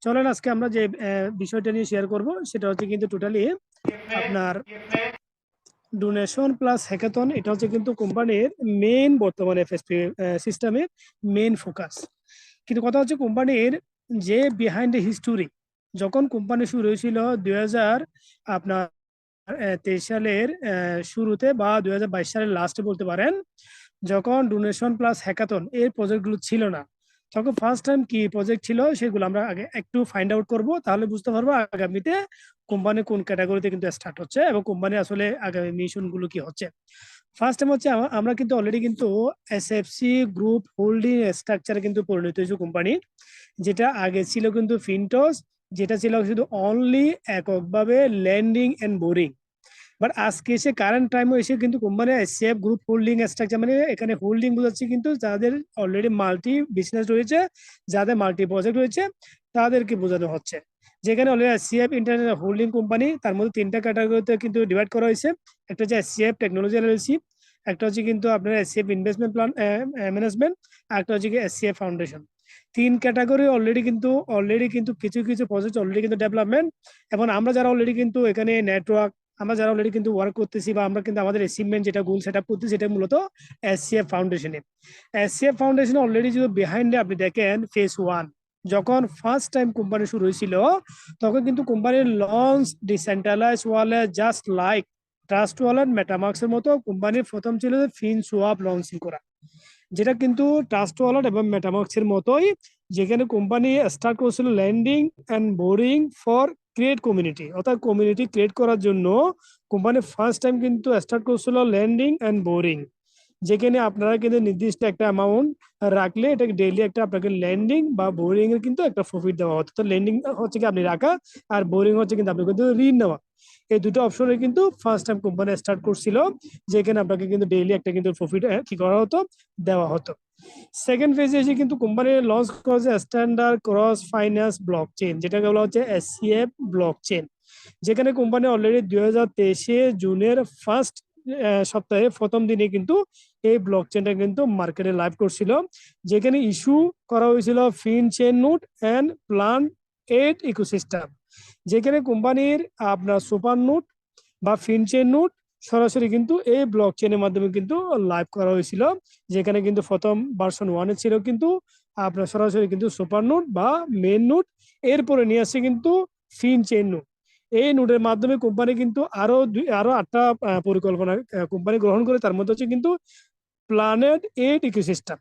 চলেন আজকে আমরা যে বিষয়টা নিয়ে শেয়ার করব সেটা হচ্ছে কিন্তু টোটালি আপনার ডোনেশন প্লাস হ্যাকাথন। এটা হচ্ছে কিন্তু কোম্পানির মেইন বর্তমানে এফএসপি সিস্টেমের মেইন ফোকাস। কিন্তু কথা হচ্ছে কোম্পানির যে বিহাইন্ড দ্য হিস্টোরি, যখন কোম্পানি শুরু হয়েছিল 2000 আপনার 23 সালের শুরুতে বা 2022 সালের লাস্টে বলতে পারেন, যখন ডোনেশন প্লাস হ্যাকাথন এর প্রজেক্টগুলো ছিল না, তখন ফার্স্ট টাইম কি প্রজেক্ট ছিল সেগুলো আমরা আগে একটু ফাইন্ড আউট করব, তাহলে বুঝতে পারবো আগামীতে কোম্পানি কোন ক্যাটাগরিতে কিন্তু স্টার্ট হচ্ছে এবং কোম্পানি আসলে আগামী মিশন গুলো কি হচ্ছে। ফার্স্ট টাইম হচ্ছে আমরা কিন্তু অলরেডি কিন্তু এসএফসি গ্রুপ হোল্ডিং স্ট্রাকচারে কিন্তু পরিণত হয়েছে কোম্পানি, যেটা আগে ছিল কিন্তু ফিনটস, যেটা ছিল শুধু অনলি এককভাবে ল্যান্ডিং এন্ড বোরিং। বাট আজকে এসে কারেন্ট টাইমে এসে কিন্তু company SCF group holding structure, মানে এখানে হোল্ডিং বোঝাচ্ছে কিন্তু যাদের অলরেডি মাল্টি বিজনেস রয়েছে, যাদের মাল্টি প্রজেক্ট রয়েছে, তাদেরকে বোঝানো হচ্ছে। যেখানে already SCF international holding company, তার মধ্যে তিনটা ক্যাটাগরিতে কিন্তু ডিভাইড করা হয়েছে। একটা হচ্ছে এসসিএফ টেকনোলজি এলএলসি, একটা হচ্ছে কিন্তু আপনার এসসিএফ ইনভেস্টমেন্ট প্ল্যান ম্যানেজমেন্ট, আর একটা হচ্ছে এসসিএফ ফাউন্ডেশন। তিন ক্যাটাগরি অলরেডি কিন্তু কিছু কিছু প্রজেক্ট অলরেডি কিন্তু ডেভেলপমেন্ট। এবং আমরা যারা অলরেডি কিন্তু এখানে নেটওয়ার্ক, আমরা যারা অলরেডি কিন্তু ওয়ার্ক করতেছি বা আমরা কিন্তু আমাদের অ্যাচিভমেন্ট যেটা গোল সেট আপ করতেছি, সেটা মূলত এসসিএফ ফাউন্ডেশনে। এসসিএফ ফাউন্ডেশন অলরেডি যদি বিহাইন্ডে আপনি দেখেন ফেজ 1, যখন ফার্স্ট টাইম কোম্পানি শুরু হয়েছিল, তখন কিন্তু কোম্পানির launch decentralise wallet just like trust wallet মেটামার্কসের মতো কোম্পানির প্রথম ছিল ফিন সোয়াপ লঞ্চিং করা, যেটা কিন্তু ট্রাস্ট ওয়ালেট এবং মেটামার্কসের মতোই, যেখানে কোম্পানি স্টার্ট করেছিল landing and boring for create community, অর্থাৎ কমিউনিটি ক্রিয়েট করার জন্য কোম্পানি ফার্স্ট টাইম কিন্তু স্টার্ট করেছিল ল্যান্ডিং অ্যান্ড বোরিং। যেখানে আপনারা কিন্তু নির্দিষ্ট একটা অ্যামাউন্ট রাখলে এটাকে ডেইলি একটা আপনাকে ল্যান্ডিং বা বোরিং এর কিন্তু একটা প্রফিট দেওয়া হতো। তো ল্যান্ডিং হচ্ছে কি আপনি রাখা, আর বোরিং হচ্ছে কিন্তু আপনি কিন্তু ঋণ নেওয়া। এই দুটো অপশনে কিন্তু ফার্স্ট টাইম কোম্পানি স্টার্ট করছিল, যেখানে আপনাকে কিন্তু ডেইলি একটা কিন্তু প্রফিট কি করা হতো, দেওয়া হতো। সেকেন্ড ফেজে এসে কিন্তু কোম্পানি লঞ্চ করেছে standard cross finance block chain, যেটাকে বলা হচ্ছে এসসিএফ ব্লক চেইন। যেখানে কোম্পানি অলরেডি 2023 জুনের ফার্স্ট সপ্তাহে প্রথম দিনে কিন্তু এই ব্লক চেইনটা কিন্তু মার্কেটে লাইভ করছিল, যেখানে ইস্যু করা হয়েছিল fin chain note and plan 8 ecosystem. যেখানে কোম্পানির আপনার সুপার নোট বা ফিন চেইন নোট সরাসরি কিন্তু এই ব্লক চেইনের মাধ্যমে কিন্তু লাইভ করা হয়েছিল, যেখানে কিন্তু প্রথম ভার্সন 1 ছিল কিন্তু আপনার সরাসরি কিন্তু সুপার নোট বা মেন নোট, এরপরে নিয়ে আসছে কিন্তু ফিন চেইন নোট। এই নোটের মাধ্যমে কোম্পানি কিন্তু আরো 8টা পরিকল্পনা কোম্পানি গ্রহণ করে, তার মধ্যে হচ্ছে কিন্তু প্ল্যানেট 8 ইকোসিস্টেম।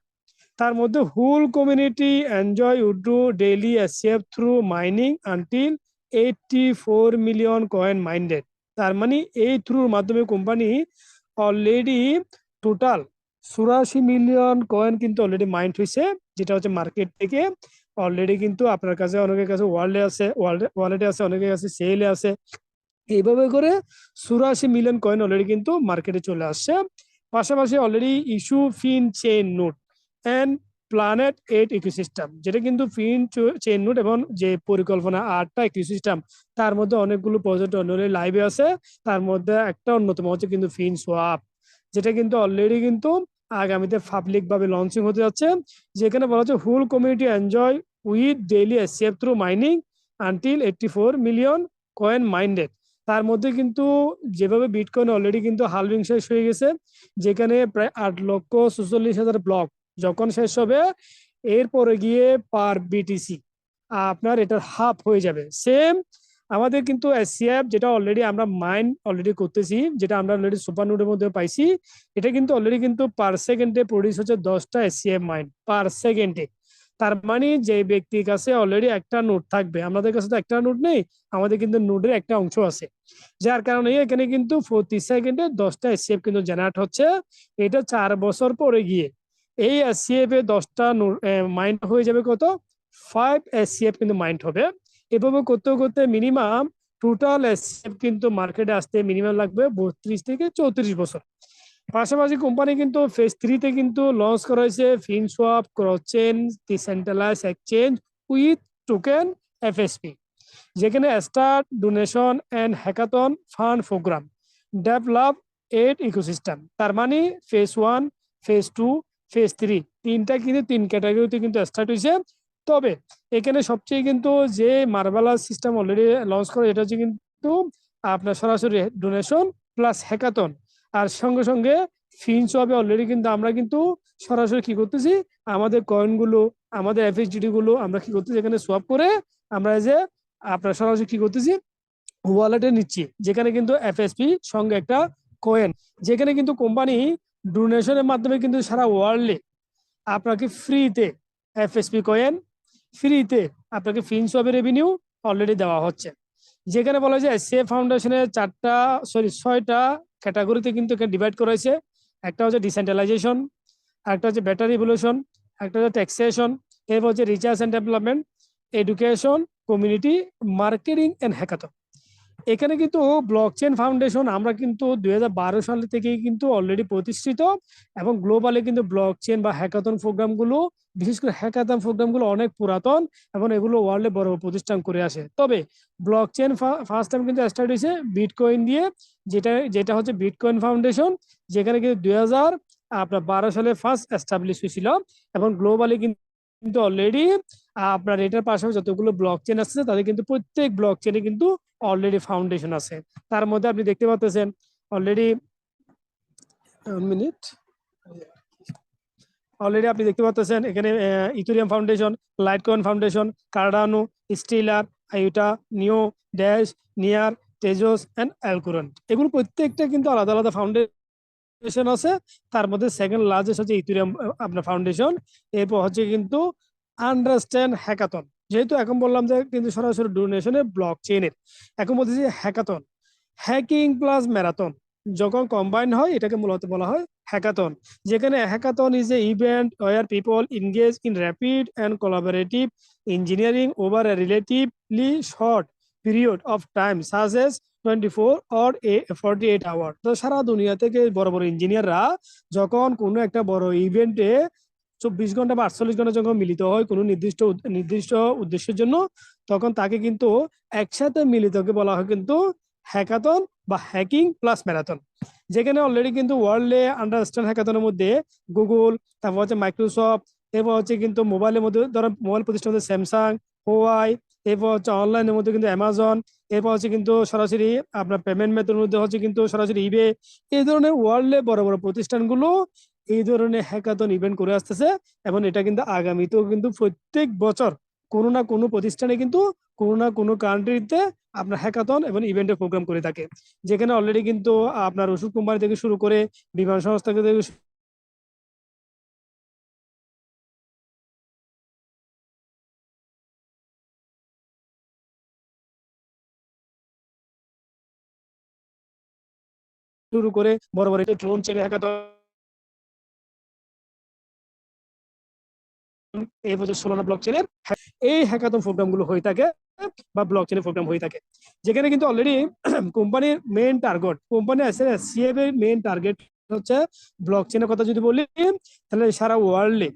তার মধ্যে হোল কমিউনিটি এনজয় উড্রো daily SF through mining until 84 million coin minded. তার মানে এই থ্রুর মাধ্যমে company already total 84 million coin কিন্তু অলরেডি মাইন্ড হয়েছে, যেটা হচ্ছে মার্কেট থেকে অলরেডি কিন্তু আপনার কাছে, অনেকের কাছে ওয়ালেটে আছে, অনেকের কাছে সেলে আছে। এইভাবে করে 84 মিলিয়ন কয়েন অলরেডি কিন্তু মার্কেটে চলে আসছে। পাশাপাশি already issue fin chain note and planet 8 ecosystem, যেটা কিন্তু ফিন চেইন নোট এবং যে পরিকল্পনা 8টা ইকোসিস্টেম, তার মধ্যে অনেকগুলো প্রজেক্ট অলরেডি লাইভে আছে। তার মধ্যে একটা অন্যতম হচ্ছে কিন্তু ফিন সোয়াপ, যেটা কিন্তু অলরেডি কিন্তু আগামীতে পাবলিক ভাবে লঞ্চিং হতে যাচ্ছে। যেখানে বলা হচ্ছে whole community enjoy with daily SF through mining until 84 million coin minded. তার মধ্যে কিন্তু যেভাবে বিটকয়েন অলরেডি কিন্তু হালভিং শেষ হয়ে গেছে, যেখানে প্রায় 8,46,000 ব্লক যখন শেষ হবে, এরপরে গিয়ে পার বিটিসি আপনার এটার হাফ হয়ে যাবে। সেম আমাদের কিন্তু এসসিএফ যেটা অলরেডি আমরা মাইন অলরেডি করতেছি, যেটা আমরা অলরেডি সুপার নোডের মধ্যে পাইছি, এটা কিন্তু অলরেডি কিন্তু পার সেকেন্ডে প্রডিউস হচ্ছে 10টা এসসিএফ মাইন পার সেকেন্ডে। তার মানে যে ব্যক্তির কাছে অলরেডি একটা নোট থাকবে, আমাদের কাছে তো একটা নোট নেই, আমাদের কিন্তু নোটের একটা অংশ আছে, যার কারণে এখানে কিন্তু প্রতি সেকেন্ডে 10টা এসসিএফ কিন্তু জেনারেট হচ্ছে। এটা 4 বছর পরে গিয়ে এই এসসিএফ এ 10টা মাইন্ড হয়ে যাবে কত, 5 এসসিএফ কিন্তু মাইন্ড হবে। এভাবে করতে করতে মিনিমাম টোটাল এসসিএফ কিন্তু মার্কেটে আসতে মিনিমাম লাগবে 32 থেকে 34 বছর। পাশাপাশি কোম্পানি কিন্তু ফেজ 3-তে কিন্তু লঞ্চ করা হয়েছে FinSwap cross chain decentralise exchange with token FSP, যেখানে start donation and hackathon fund programme develop 8 ecosystem. তার মানে ফেজ 1, ফেজ 2, ফেজ 3 তিনটা কিন্তু 3 ক্যাটাগরিতে কিন্তু স্টার্ট হয়েছে। তবে এখানে সবচেয়ে কিন্তু যে মার্ভেলাস সিস্টেম অলরেডি লঞ্চ করে এটা হচ্ছে কিন্তু আপনার সরাসরি ডোনেশন প্লাস হ্যাকাথন, আর সঙ্গে সঙ্গে ফিন্স হবে অলরেডি কিন্তু আমরা কিন্তু সরাসরি কি করতেছি, আমাদের কয়েন গুলো, আমাদের এফএসডিটি গুলো আমরা কি করতেছি এখানে সোয়াপ করে আমরা যে আপনার সরাসরি কি করতেছি ওয়ালেটে নিচ্ছি, যেখানে কিন্তু এফএসপি সঙ্গে একটা কয়েন, যেখানে কিন্তু কোম্পানি ডোনেশনের মাধ্যমে কিন্তু সারা ওয়ার্ল্ডে আপনাকে ফ্রিতে এফএসপি কয়েন, ফ্রিতে আপনাকে ফিনসবের রেভিনিউ অলরেডি দেওয়া হচ্ছে। যেখানে বলা যায় এসসিএফ ফাউন্ডেশনের 6টা ক্যাটাগরিতে কিন্তু ডিভাইড করা হয়েছে। একটা হচ্ছে ডিসেন্ট্রালাইজেশন, একটা হচ্ছে বেটার রিভলিউশন, একটা হচ্ছে ট্যাক্সেশন, এরপর হচ্ছে research and development, education, community, marketing and hackathon. এখানে কিন্তু ব্লকচেন ফাউন্ডেশন আমরা কিন্তু 2012 সাল থেকেই কিন্তু অলরেডি প্রতিষ্ঠিত, এবং গ্লোবালি কিন্তু ব্লকচেন বা হ্যাকাথন প্রোগ্রামগুলো, বিশেষ করে হ্যাকাথন প্রোগ্রামগুলো অনেক পুরাতন এবং এগুলো ওয়ার্ল্ডে বড় প্রতিষ্ঠান করে আসে। তবে ব্লকচেন ফার্স্ট টাইম কিন্তু স্টার্ট হয়েছে বিটকয়েন দিয়ে, যেটা যেটা হচ্ছে বিটকয়েন ফাউন্ডেশন, যেখানে কিন্তু 2012 সালে ফার্স্ট এস্টাবলিশ হয়েছিল, এবং গ্লোবালি কিন্তু অলরেডি আপনার এটার পাশাপাশি যতগুলো ব্লক চেন আছে তাদের কিন্তু প্রত্যেক ব্লক চেনে কিন্তু অলরেডি ফাউন্ডেশন আছে। তার মধ্যে আপনি দেখতে পাচ্ছেন অলরেডি মিনিট অলরেডি আপনি দেখতে পাচ্ছেন এখানে Ethereum foundation, Litecoin foundation, Cardano, Stellar, IOTA, Neo, Dash, Near, Tezos and অ্যালকুরেন্ট। এগুলো প্রত্যেকটা কিন্তু আলাদা আলাদা ফাউন্ডেশন আছে। তার মধ্যে সেকেন্ড লার্জেস্ট হচ্ছে ইথেরিয়াম আপনার ফাউন্ডেশন, এরপর হচ্ছে কিন্তু আন্ডারস্ট্যান্ড হ্যাকাথন। যেহেতু এখন বললাম যে কিন্তু সরাসরি ডোনেশনের ব্লক চেনের, এখন বলতেছি হ্যাকাথন, হ্যাকিং প্লাস ম্যারাথন যখন কম্বাইন হয় এটাকে মূলত বলা হয় হ্যাকাথন। যেখানে hackathon is a event where people engage in rapid and collaborative engineering over a relatively short period of time such as 24 or 48 hour. তো সারা দুনিয়া থেকে বড় বড় ইঞ্জিনিয়াররা যখন কোনো একটা বড় ইভেন্টে 24 ঘন্টা বা 48 ঘন্টা যখন মিলিত হয় কোনো নির্দিষ্ট নির্দিষ্ট উদ্দেশ্যের জন্য, তখন তাকে কিন্তু একসাথে মিলিতকে বলা হয় কিন্তু হ্যাকাথন বা হ্যাকিং প্লাস ম্যারাথন। যেখানে অলরেডি কিন্তু ওয়ার্ল্ডে আন্ডারস্ট্যান্ড হ্যাকাথনের মধ্যে গুগল, তারপর হচ্ছে মাইক্রোসফট, এরপর হচ্ছে কিন্তু মোবাইলের মধ্যে ধরো মোবাইল প্রতিষ্ঠান হচ্ছে স্যামসাং, হোয়াই, এরপর হচ্ছে অনলাইনের মধ্যে কিন্তু অ্যামাজন, এরপর হচ্ছে কিন্তু সরাসরি আপনার পেমেন্ট মেথডের মধ্যে হচ্ছে কিন্তু সরাসরি ইবে। এই ধরনের ওয়ার্ল্ডে বড় বড় প্রতিষ্ঠানগুলো এই ধরনের হ্যাকাথন ইভেন্ট করে আসতেছে, এবং এটা কিন্তু আগামীতেও কিন্তু প্রত্যেক বছর কোনো না কোনো প্রতিষ্ঠানে কিন্তু কোনো না কোনো কান্ট্রিতে আপনার হ্যাকাথন এবং ইভেন্টের প্রোগ্রাম করে থাকে। যেখানে অলরেডি কিন্তু আপনার ওষুধ কোম্পানি থেকে শুরু করে বিমান সংস্থা থেকে শুরু করে বড় বড় ড্রোন চেনে হ্যাকাথন, এই বছর সোলানা ব্লক চেনের এই হ্যাকাথন প্রোগ্রাম গুলো হয়ে থাকে বা ব্লক চেনের প্রোগ্রাম হয়ে থাকে। যেখানে কিন্তু অলরেডি কোম্পানির মেইন টার্গেট, কোম্পানি আছে সিএফ এর মেইন টার্গেট হচ্ছে ব্লক চেনের কথা যদি বলি, তাহলে সারা ওয়ার্ল্ডে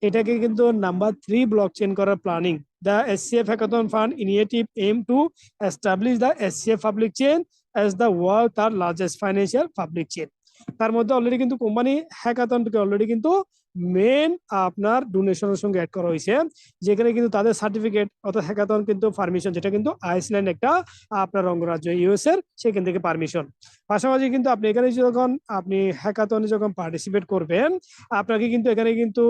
এটাকে কিন্তু নাম্বার 3 ব্লক চেন করার planning. The SCF hackathon fund initiative aim to establish the SCF public chain as the world তার লার্জেস্ট ফাইন্যান্সিয়াল পাবলিক চেন। তার মধ্যে অলরেডি কিন্তু কোম্পানি হ্যাকাথনকে অলরেডি কিন্তু মেন আপনার ডোনেশনের সঙ্গে অ্যাড করা হয়েছে, যেখানে কিন্তু তাদের সার্টিফিকেট অর্থাৎ হ্যাকাথন কিন্তু পারমিশন, যেটা কিন্তু আইসল্যান্ড একটা আপনার অঙ্গরাজ্য ইউএস এর, সেখান থেকে পারমিশন। পাশাপাশি কিন্তু আপনি এখানে যখন আপনি হ্যাকাথনে যখন পার্টিসিপেট করবেন, আপনাকে কিন্তু এখানে কিন্তু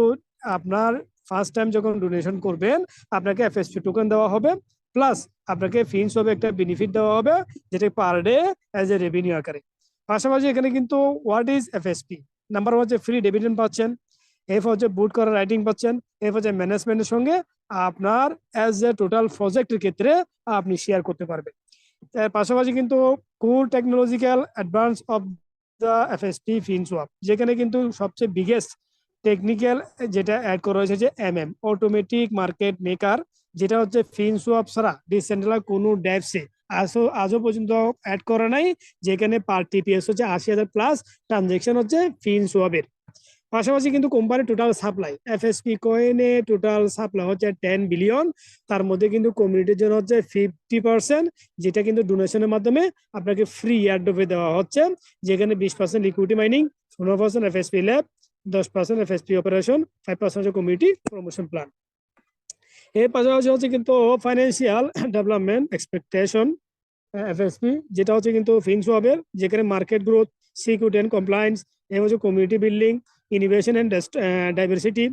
আপনার ফার্স্ট টাইম যখন ডোনেশন করবেন আপনাকে এফএসপি টোকেন দেওয়া হবে, প্লাস আপনাকে ফিন্স হবে একটা বেনিফিট দেওয়া হবে, যেটা per day as a revenue আকারে। পাশাপাশি এখানে কিন্তু হোয়াট ইজ এফএসপি, নাম্বার হচ্ছে ফ্রি ডিভিডেন্ড পাচ্ছেন, এরপর হচ্ছে বুট করা রাইটিং পাচ্ছেন, এরপর হচ্ছে ম্যানেজমেন্টের সঙ্গে আপনার অ্যাজ এ টোটাল প্রজেক্টের ক্ষেত্রে আপনি শেয়ার করতে পারবেন। এর পাশাপাশি কিন্তু core technological advance of the FSP FinSwap, যেখানে কিন্তু সবচেয়ে বিগেস্ট টেকনিক্যাল যেটা অ্যাড করা হয়েছে যে অটোমেটিক মার্কেট মেকার, যেটা হচ্ছে ফিনসোয়াপ ছাড়া ডিসেন্ট্রালাইজ কোনো ড্যাপসে আজও পর্যন্ত অ্যাড করা নাই, যেখানে পার টিপিএস হচ্ছে 80,000 প্লাস ট্রানজেকশন হচ্ছে ফিনসোয়াপের। পাশাপাশি কিন্তু কোম্পানির টোটাল সাপ্লাই এফএসপি কয়েনে টোটাল সাপ্লাই হচ্ছে 10 বিলিয়ন, তার মধ্যে কিন্তু কমিউনিটির জন্য হচ্ছে 50%, যেটা কিন্তু ডোনেশনের মাধ্যমে আপনাকে ফ্রি এয়ারড্রপে দেওয়া হচ্ছে, যেখানে 20% লিকুইডিটি মাইনিং, 15% এফএসপি ল্যাব, 10% এফএসপি অপারেশন, 5% হচ্ছে কমিউনিটি প্রমোশন প্ল্যান। এর পাশাপাশি হচ্ছে কিন্তু ফাইন্যান্সিয়াল ডেভেলপমেন্ট এক্সপেকটেশন এফএসপি, যেটা হচ্ছে কিন্তু ফিনসওয়াবের, যেখানে market growth, security and compliance, এবং হচ্ছে community building, innovation and diversity,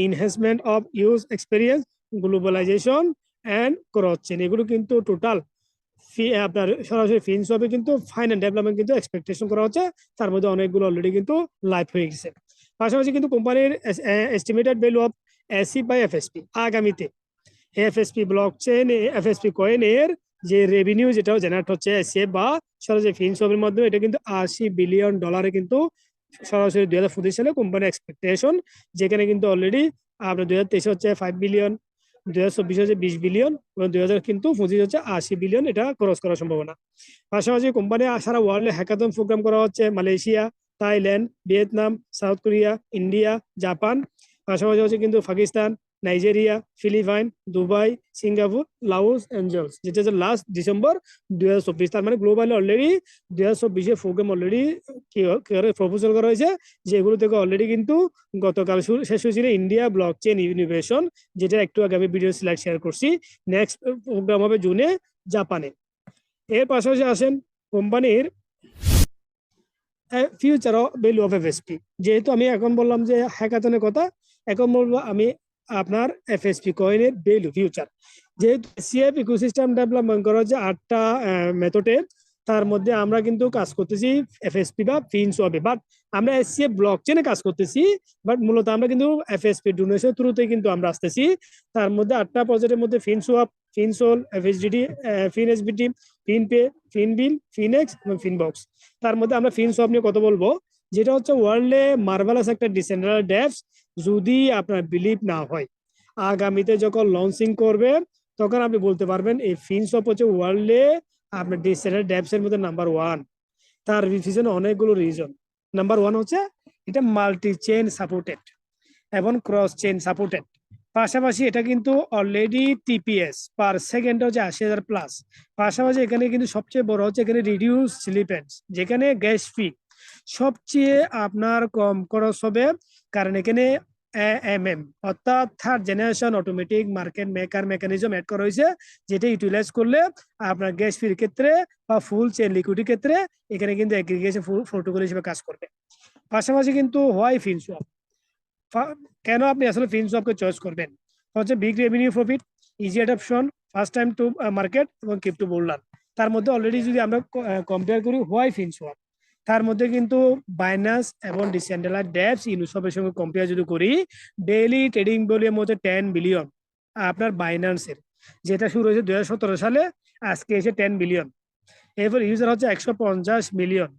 enhancement of use experience, globalization and cross chain, এগুলো কিন্তু টোটাল আপনার সরাসরি ফিনসওয়াবে কিন্তু ফাইন্যান্স ডেভেলপমেন্ট কিন্তু এক্সপেকটেশন করা হচ্ছে। তার মধ্যে অনেকগুলো অলরেডি কিন্তু লাইভ হয়ে গেছে। পাশাপাশি কিন্তু কোম্পানির estimated value of AC by FSP আগামীতে এফএসপি ব্লক চেইন, এফএসপি কয়েনের যে রেভিনিউ যেটা জেনারেট হচ্ছে এসিএফ বা সরাসরি ফিনসওয়াবের মাধ্যমে, এটা কিন্তু $80 বিলিয়ন কিন্তু সরাসরি 2025 সালে কোম্পানির এক্সপেকটেশন, যেখানে কিন্তু অলরেডি আপনার 2023 হচ্ছে 5 বিলিয়ন, 2024 হচ্ছে 20 বিলিয়ন, এবং 2025 হচ্ছে 80 বিলিয়ন, এটা ক্রস করার সম্ভাবনা। পাশাপাশি কোম্পানি সারা ওয়ার্ল্ডে হ্যাকাথন প্রোগ্রাম করা হচ্ছে Malaysia, Thailand, Vietnam, South Korea, India, Japan, পাশাপাশি হচ্ছে কিন্তু Pakistan, Nigeria, Philippines, Dubai, Singapore, Laos, Angeles, যেটা হচ্ছে লাস্ট ডিসেম্বর 2024। তার মানে globally already 2024 program already proposal করা হয়েছে, যেগুলো থেকে অলরেডি কিন্তু গতকাল শেষ হয়েছিল ইন্ডিয়া ব্লক চেইন ইনোভেশন, যেটা একটু আগে আমি ভিডিও স্লাইড শেয়ার করছি। নেক্সট প্রোগ্রাম হবে জুনে জাপানে। এর পাশাপাশি আসেন কোম্পানির ফিউচার ভ্যালু অফ এফএসপি। যেহেতু আমি এখন বললাম যে হ্যাকাথনের কথা, এখন বলবো আমি আপনার এফএসপি কয়েনের ভ্যালু ফিউচার। যেহেতু সিএফ ইকোসিস্টেম ডেভেলপমেন্ট করা হচ্ছে 8টা মেথডে, তার মধ্যে আমরা কিন্তু কাজ করতেছি এফএসপি বা ফিনসওয়াবে, বাট আমরা এসসিএফ ব্লক চেনে কাজ করতেছি, বাট মূলত আমরা কিন্তু এফএসপি ডোনেশন থ্রুতে কিন্তু আমরা আসতেছি। তার মধ্যে 8টা প্রজেক্টের মধ্যে ফিনসওয়াপ, ফিনসোল, এফএসডিডি, ফিনএসবিটি, ফিনপে, ফিনবিল, ফিনেক্স এবং ফিনবক্স। তার মধ্যে আমরা ফিনসওয়াপ নিয়ে কথা বলবো, যেটা হচ্ছে ওয়ার্ল্ডে মার্ভেলাস একটা ডিসেন্ট্রালাইজড ডেপস। যদি আপনার বিলিভ না হয়, আগামীতে যখন লঞ্চিং করবে তখন আপনি বলতে পারবেন এই ফিনসওয়াপ হচ্ছে ওয়ার্ল্ডে আপনার ডিসেন্ট্রালাইজড ডেপস এর মধ্যে নাম্বার 1। তার পিছনে অনেকগুলো রিজন। নাম্বার 1 হচ্ছে এটা মাল্টি চেইন সাপোর্টেড এবং ক্রস চেইন সাপোর্টেড। পাশাপাশি এটা কিন্তু অলরেডি টিপিএস পার সেকেন্ড হচ্ছে 80,000 প্লাস। পাশাপাশি এখানে কিন্তু সবচেয়ে বড় হচ্ছে এখানে রিডিউস স্লিপেন্স, যেখানে গ্যাস ফি সবচেয়ে আপনার কম খরচ হবে, কারণ এখানে এএমএম অর্থাৎ third generation automatic market maker mechanism add করা হয়েছে, যেটা ইউটিলাইজ করলে আপনার গ্যাস ফির ক্ষেত্রে বা ফুল চেইন লিকুইডিটির ক্ষেত্রে এখানে কিন্তু এগ্রিগেশন প্রোটোকল হিসেবে কাজ করবে। পাশাপাশি কিন্তু হোয়াই ফিনসওয়াপ, কেন আপনি আসলে ফিনসওয়াপকে চয়েস করবেন, হচ্ছে big revenue profit, easy adoption, first time to market এবং ক্রিপ্টো বুলরান। তার মধ্যে অলরেডি যদি আমরা কম্পেয়ার করি হোয়াই ফিনসওয়াপ, তার মধ্যে কিন্তু বাইনান্স এবং ডিসেন্ট্রালাইজড ডেপস ইউনিসবের সঙ্গে কম্পেয়ার যদি করি, ডেইলি ট্রেডিং ভলিউম হচ্ছে 10 বিলিয়ন আপনার বাইনান্সের, যেটা শুরু হয়েছে 2017 সালে, আজকে এসে 10 বিলিয়ন। এরপর ইউজার হচ্ছে 150 মিলিয়ন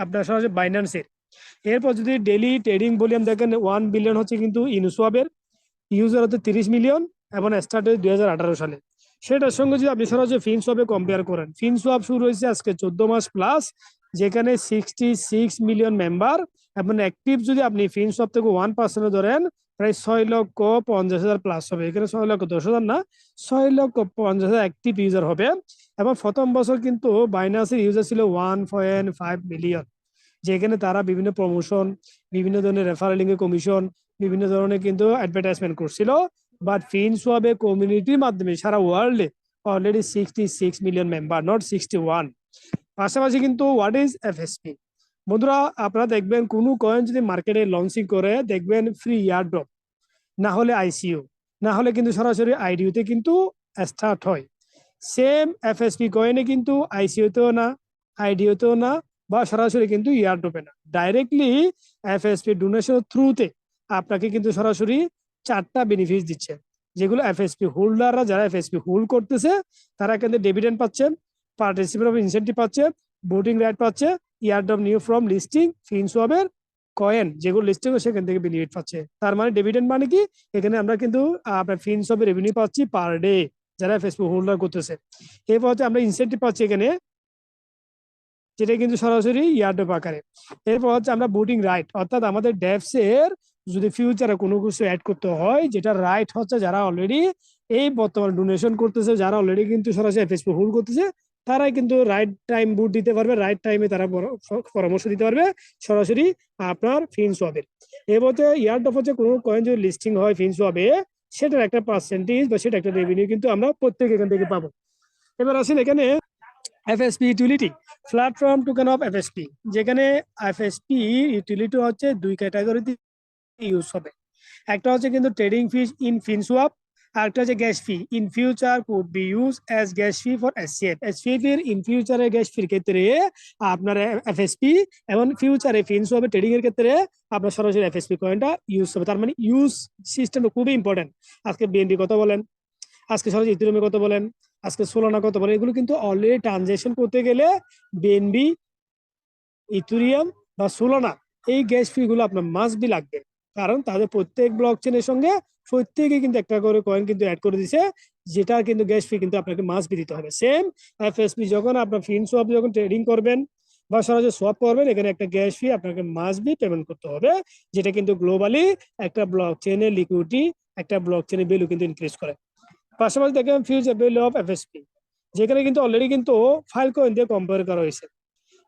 আপনার সরাসরি বাইনান্সের। এরপর যদি ডেইলি ট্রেডিং ভলিউম দেখেন 1 বিলিয়ন হচ্ছে কিন্তু ইউনিসওয়াবের, ইউজার হচ্ছে 30 মিলিয়ন এবং স্টার্ট হয়েছে 2018 সালে। সেটার সঙ্গে যদি আপনি সরাসরি ফিনসওয়াবে কম্পেয়ার করেন, ফিনসওয়াব শুরু হয়েছে আজকে 14 মাস প্লাস, যেখানে 66 মিলিয়ন মেম্বার এবং অ্যাক্টিভ যদি আপনি ফিনসওয়াব থেকে 1% ধরেন প্রায় 6,50,000 প্লাস হবে। এখানে 6,10,000 না, 6,50,000 অ্যাক্টিভ ইউজার হবে। এবং প্রথম বছর কিন্তু বাইনান্সের ইউজার ছিল 1.5 মিলিয়ন, যেখানে তারা বিভিন্ন প্রমোশন, বিভিন্ন ধরনের রেফারেলিং এর কমিশন, বিভিন্ন ধরনের কিন্তু অ্যাডভার্টাইজমেন্ট করছিল। বাট ফিনসওয়াবে কমিউনিটির মাধ্যমে সারা ওয়ার্ল্ডে অলরেডি 66 মিলিয়ন মেম্বার, নট 61। পাশাপাশি কিন্তু হোয়াট ইজ এফএসপি, বন্ধুরা আপনারা দেখবেন কোনো কয়েন যদি মার্কেটে লঞ্চিং করে দেখবেন ফ্রি ইয়ারড্রপ, না হলে আইসিইউ, না হলে কিন্তু সরাসরি আইডিউতে কিন্তু স্টার্ট হয়। সেম এফএসপি কয়েনে কিন্তু আইসিইউতেও না, আইডিউতেও না, বা সরাসরি কিন্তু ইয়ারড্রপে না, ডাইরেক্টলি এফএসপি ডোনেশন থ্রুতে আপনাকে কিন্তু সরাসরি 4টা বেনিফিট দিচ্ছে, যেগুলো এফএসপি হোল্ডাররা যারা এফএসপি হোল্ড করতেছে তারা কিন্তু ডিভিডেন্ড পাচ্ছে, পার্টিসিপেট ইনসেন্টিভ পাচ্ছে, ভোটিং রাইট পাচ্ছে, ইয়ারড্রপ নিউ ফ্রম লিস্টিং ফিনসওয়াবের কয়েন যেগুলো লিস্টিং সেখান থেকে বেনিফিট পাচ্ছে। তার মানে ডিভিডেন্ড মানে কি, এখানে আমরা কিন্তু আপনার ফিনসওয়াবের রেভিনিউ পাচ্ছি পার ডে যারা ফেসবুক হোল্ডার করতেছে। এরপর হচ্ছে আমরা ইনসেন্টিভ পাচ্ছি এখানে, যেটা কিন্তু সরাসরি ইয়ারড্রপ আকারে। এরপর হচ্ছে আমরা ভোটিং রাইট, অর্থাৎ আমাদের ডেভস এর যদি ফিউচারে কোনো কিছু অ্যাড করতে হয়, যেটা রাইট হচ্ছে যারা অলরেডি এই বর্তমান ডোনেশন করতেছে, যারা অলরেডি কিন্তু সরাসরি ফেসবুক হোল্ড করতেছে, তারাই কিন্তু রাইট টাইম ভোট দিতে পারবে, রাইট টাইমে তারা পরামর্শ দিতে পারবে সরাসরি আপনার ফিনসওয়াবের। এর মধ্যে ইয়ারড্রপ হচ্ছে কোনো কয়েন যদি লিস্টিং হয় ফিনসওয়াবে, সেটার একটা পার্সেন্টেজ বা সেটা একটা রেভিনিউ কিন্তু আমরা প্রত্যেক এখান থেকে পাবো। এবার আসেন এখানে এফএসপি ইউটিলিটি, প্ল্যাটফর্ম টোকেন অফ এফএসপি, যেখানে এফএসপি ইউটিলিটি হচ্ছে দুই ক্যাটাগরিতে ইউজ হবে। একটা হচ্ছে কিন্তু ট্রেডিং ফিস ইন ফিনসোয়াপ, আর একটা হচ্ছে gas fee in future could be use as gas fee for SCF. SCF এর ইন ফিউচারে গ্যাস ফির ক্ষেত্রে আপনার এফএসপি এবং ফিউচারে ফিনসোয়াপে ট্রেডিং এর ক্ষেত্রে আপনার সরাসরি এফএসপি কয়েনটা ইউজ হবে। তার মানে ইউজ সিস্টেমটা খুবই ইম্পর্টেন্ট। আজকে বিএনপি কত বলেন, আজকে সরাসরি ইথেরিয়ামে কত বলেন, আজকে সোলানা কত বলেন, এগুলো কিন্তু অলরেডি ট্রানজেকশন করতে গেলে বিএনবি, ইথেরিয়াম বা সোলানা এই গ্যাস ফি গুলো আপনার মাস্ট বি লাগবে, কারণ তাদের প্রত্যেক ব্লক চেনের সঙ্গে প্রত্যেকে কিন্তু একটা করে কয়েন কিন্তু অ্যাড করে দিছে, যেটা কিন্তু গ্যাস ফি কিন্তু আপনাকে মাস্ট বি দিতে হবে। সেম এফএসপি যখন আপনার ফিন সোয়াপ যখন ট্রেডিং করবেন বা সরাসরি সোয়াপ করবেন, এখানে একটা গ্যাস ফি আপনাকে মাস্ট বি পেমেন্ট করতে হবে, যেটা কিন্তু গ্লোবালি একটা ব্লক চেনের লিকুইডিটি, একটা ব্লক চেনের ভ্যালু কিন্তু ইনক্রিজ করে। পাশাপাশি দেখেন ফিউচার ভ্যালু অফ এফএসপি, যেখানে কিন্তু অলরেডি কিন্তু ফাইল কয়েন দিয়ে কম্পেয়ার করা হয়েছে।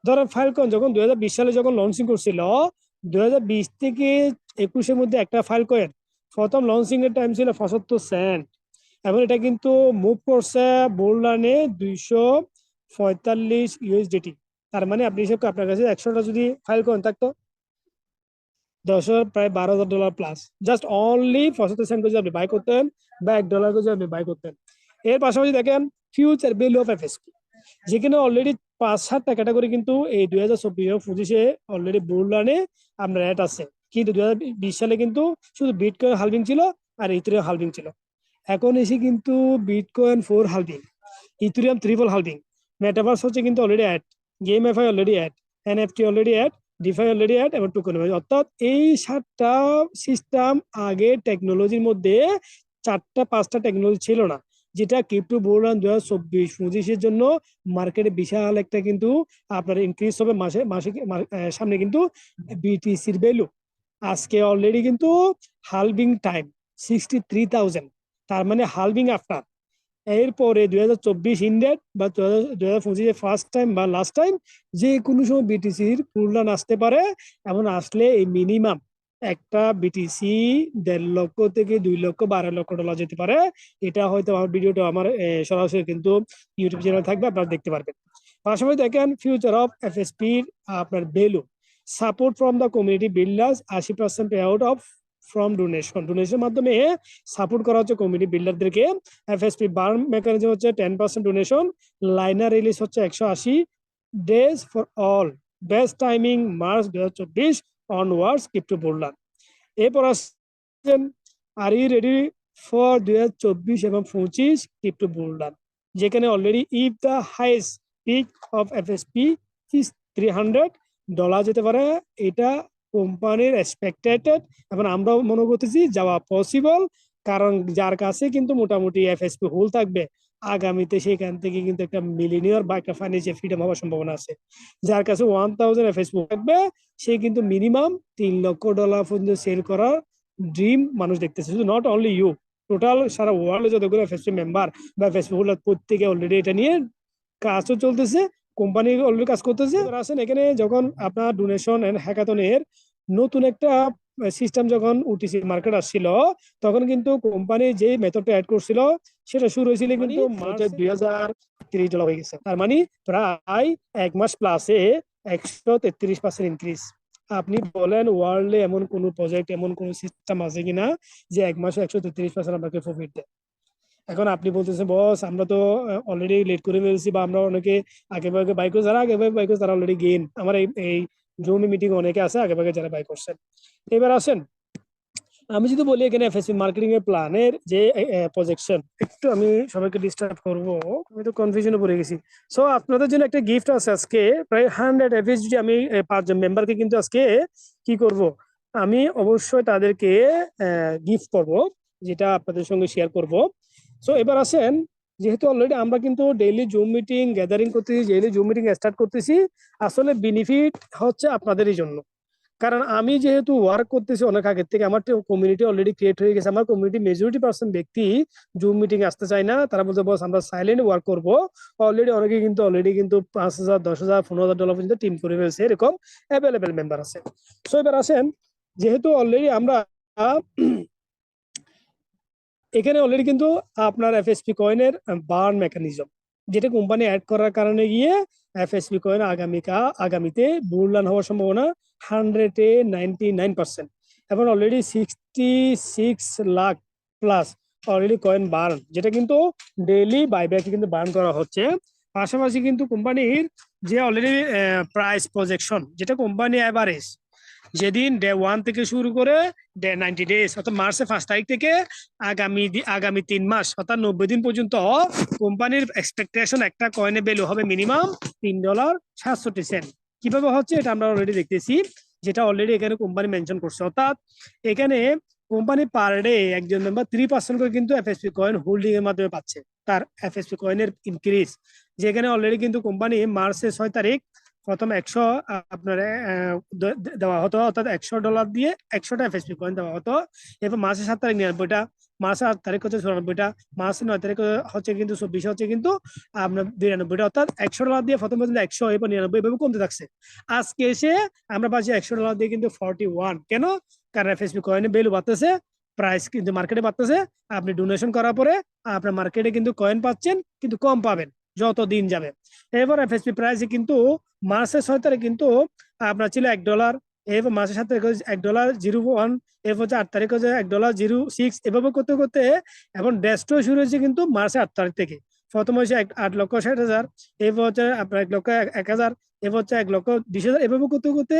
ধরেন ফাইলকন যখন 2020 সালে যখন লঞ্চিং করছিল, 2020 থেকে 21-এর মধ্যে একটা ফাইল কয়েন প্রথম লঞ্চিং এর টাইম ছিল 75 সেন্ট, এবং এটা কিন্তু মুভ করছে বোল্ডানে 245 ইউএসডিটি। তার মানে আপনি হিসেবে আপনার কাছে 100টা যদি ফাইল কয়েন থাকতো, 10 প্রায় $12,000 প্লাস, জাস্ট অনলি 75 সেন্ট করে আপনি বাই করতেন বা $1 করে আপনি বাই করতেন। এর পাশাপাশি দেখেন ফিউচার ভ্যালু অফ এফএসপি, যেখানে অলরেডি 5-7টা ক্যাটাগরি কিন্তু এই 2024-25-এ অলরেডি বুলরানে আপনার অ্যাড আছে, কিন্তু 2020 সালে কিন্তু শুধু বিটকয়েন হালভিং ছিল আর ইথেরিয়াম হালভিং ছিল। এখন এসে কিন্তু bitcoin 4 halving, Ethereum triple halving, metaverse হচ্ছে কিন্তু already add, game FI already add, NFT already add, DeFi already add এবং টোকেন। অর্থাৎ এই 7টা সিস্টেম আগে টেকনোলজির মধ্যে 4টা-5টা টেকনোলজি ছিল না, যেটা ক্রিপ্টো বুল রান 2024-25-এর জন্য মার্কেটে বিশাল একটা কিন্তু আপনার ইনক্রিজ হবে। মাসে মাসে সামনে কিন্তু বিটিসির ভ্যালু আজকে অলরেডি কিন্তু হালভিং টাইম 63,000, তার মানে হালভিং আফটার। এরপরে 2024 ইন্ডেড বা 2025 ফার্স্ট টাইম বা লাস্ট টাইম যে কোনো সময় বিটিসির পূর্ণান আসতে পারে, এমন আসলে এই মিনিমাম একটা বিটিসি 1.5 লক্ষ থেকে 2 লক্ষ $12 যেতে পারে। এটা হয়তো আমার ভিডিওটা আমার সরাসরি কিন্তু ইউটিউব চ্যানেল থাকবে, আপনারা দেখতে পারবেন। পাশাপাশি দেখেন ফিউচার অফ এফএসপির আপনার value, support from the community builders, 80% pay out of from ডোনেশনের মাধ্যমে সাপোর্ট করা হচ্ছে কমিউনিটি বিল্ডারদেরকে। এফএসপি বার্ন মেকানিজম হচ্ছে 10% ডোনেশন, লাইনার রিলিজ হচ্ছে 180 days for all, best timing March 2024 onwards crypto bull run. এরপর আসছেন আর ইউ রেডি ফর 2024 এবং 25 ক্রিপ্টো বুলরান, যেখানে already if the highest peak of FSP is $300 যেতে পারে, এটা কোম্পানির এক্সপেক্টেড এবং আমরাও মনে করতেছি যাওয়া পসিবল, কারণ যার কাছে কিন্তু মোটামুটি এফএসপি হোল থাকবে আগামীতে সেখান থেকে কিন্তু একটা মিলিনিয়ার বা একটা ফাইন্যান্সিয়াল ফ্রিডম হওয়ার সম্ভাবনা আছে। যার কাছে 1000 এফএসপি থাকবে সে কিন্তু মিনিমাম $3 লক্ষ পর্যন্ত সেল করার ড্রিম মানুষ দেখতেছে। শুধু নট অনলি ইউ, টোটাল সারা ওয়ার্ল্ডে যতগুলো এফএসপি মেম্বার বা এফএসপি হোল্ডার প্রত্যেকে অলরেডি এটা নিয়ে কাজও চলতেছে, কোম্পানি অলরেডি কাজ করতেছে। আসেন এখানে যখন আপনার ডোনেশন এন্ড হ্যাকাথনের নতুন একটা সিস্টেম যখন ওটিসি মার্কেট আসছিল, তখন কিন্তু কোম্পানি যে মেথডটা অ্যাড করছিল সেটা শুরু হয়েছিল কিন্তু মার্চ $2030 হয়ে গেছে। তার মানে প্রায় 1 মাস প্লাসে 133% ইনক্রিজ। আপনি বলেন ওয়ার্ল্ডে এমন কোন প্রজেক্ট, এমন কোন সিস্টেম আছে কিনা যে 1 মাসে 133% আপনাকে প্রফিট দেয়? এখন আপনি বলতেছেন বস আমরা তো অলরেডি লেট করে ফেলছি, বা আমরা অনেকে আগে ভাগে বাই করছি, যারা আগে ভাগে বাই করছে তারা অলরেডি গেইন। আমার এই জমি মিটিং অনেকে আছে আগে ভাগে যারা বাই করছেন। এবার আসেন আমি যদি বলি এখানে এফএসপি মার্কেটিং এর প্ল্যানের যে প্রজেকশন, একটু আমি সবাইকে ডিস্টার্ব করব, আমি তো কনফিউশনে পড়ে গেছি। সো আপনাদের জন্য একটা গিফট আছে আজকে, প্রায় 100 এফএসডি আমি 5 জন মেম্বারকে কিন্তু আজকে কি করব, আমি অবশ্যই তাদেরকে গিফট করব, যেটা আপনাদের সঙ্গে শেয়ার করব। সো এবার আসেন, যেহেতু অলরেডি আমরা কিন্তু ডেইলি জুম মিটিং গ্যাদারিং করতেছি, ডেইলি জুম মিটিং স্টার্ট করতেছি, আসলে বেনিফিট হচ্ছে আপনাদেরই জন্য। কারণ আমি যেহেতু ওয়ার্ক করতেছি অনেক আগের থেকে, আমার কমিউনিটি অলরেডি ক্রিয়েট হয়ে গেছে। আমার কমিউনিটি মেজরিটি পার্সেন্ট ব্যক্তি জুম মিটিং আসতে চায় না, তারা বলছে বস আমরা সাইলেন্ট ওয়ার্ক করবো। অলরেডি অনেকে কিন্তু অলরেডি 5,000, 10,000, $15,000 পর্যন্ত টিম করে ফেলছে, এরকম অ্যাভেলেবেল মেম্বার আছে। সো এবার আসেন, যেহেতু অলরেডি আমরা এখানে অলরেডি কিন্তু আপনার এফএসপি কয়েনের বার্ন মেকানিজম, যেটা কোম্পানি অ্যাড করার কারণে গিয়ে এফএসপি কয়েন আগামীতে বুল রান হওয়ার সম্ভাবনা 199%, এবং already 66 lakh plus already coin burn, যেটা কিন্তু ডেইলি বাইব্যাকে কিন্তু বার্ন করা হচ্ছে। পাশাপাশি কিন্তু কোম্পানির যে অলরেডি প্রাইস প্রজেকশন, যেটা কোম্পানি অ্যাভারেজ যেদিন ডে 1 থেকে শুরু করে ডে 90 ডেজ, অর্থাৎ মার্চের 5 তারিখ থেকে আগামী 3 মাস অর্থাৎ 90 দিন পর্যন্ত কোম্পানির এক্সপেকটেশন একটা কয়েনের ভ্যালু হবে মিনিমাম $3.67। কিভাবে হচ্ছে এটা আমরা অলরেডি দেখতেছি, যেটা অলরেডি এখানে কোম্পানি মেনশন করছে। অর্থাৎ এখানে কোম্পানি পার ডে একজন মেম্বার 3% করে কিন্তু এফএসপি কয়েন হোল্ডিং এর মাধ্যমে পাচ্ছে তার এফএসপি কয়েনের ইনক্রিজ। যেখানে অলরেডি কিন্তু কোম্পানি মার্চের 6 তারিখ প্রথম 100 আপনার দেওয়া হতো, অর্থাৎ $100 দিয়ে 100টা এফএসপি কয়েন দেওয়া হতো। এরপর মাসের 7 তারিখ 99টা, মাসের 8 তারিখ হচ্ছে 94টা, মাসের 9 তারিখ হচ্ছে কিন্তু 24 হচ্ছে কিন্তু আপনার 92টা, অর্থাৎ $100 দিয়ে প্রথম পর্যন্ত 100, এরপর 99, এভাবে কমতে থাকছে। আজকে এসে আমরা পাচ্ছি $100 দিয়ে কিন্তু 41। কেন? কারণ এফএসপি কয়েনের ভ্যালু বাড়তেছে, প্রাইস কিন্তু মার্কেটে বাড়তেছে। আপনি ডোনেশন করার পরে আপনার মার্কেটে কিন্তু কয়েন পাচ্ছেন, কিন্তু কম পাবেন যত দিন যাবে। এবার এফএসপি প্রাইসে কিন্তু মার্চের 6 তারিখ কিন্তু আপনার ছিল $1, এরপর মাসের 7 তারিখ $1.01, এরপর হচ্ছে 8 তারিখ হচ্ছে $1.06, এভাবে করতে করতে এখন ডেস্টো শুরু হয়েছে কিন্তু মার্চের 8 তারিখ থেকে। প্রথম হয়েছে 8,60,000, এরপর হচ্ছে আপনার 1,01,000, এরপর হচ্ছে 1,20,000, এভাবে করতে করতে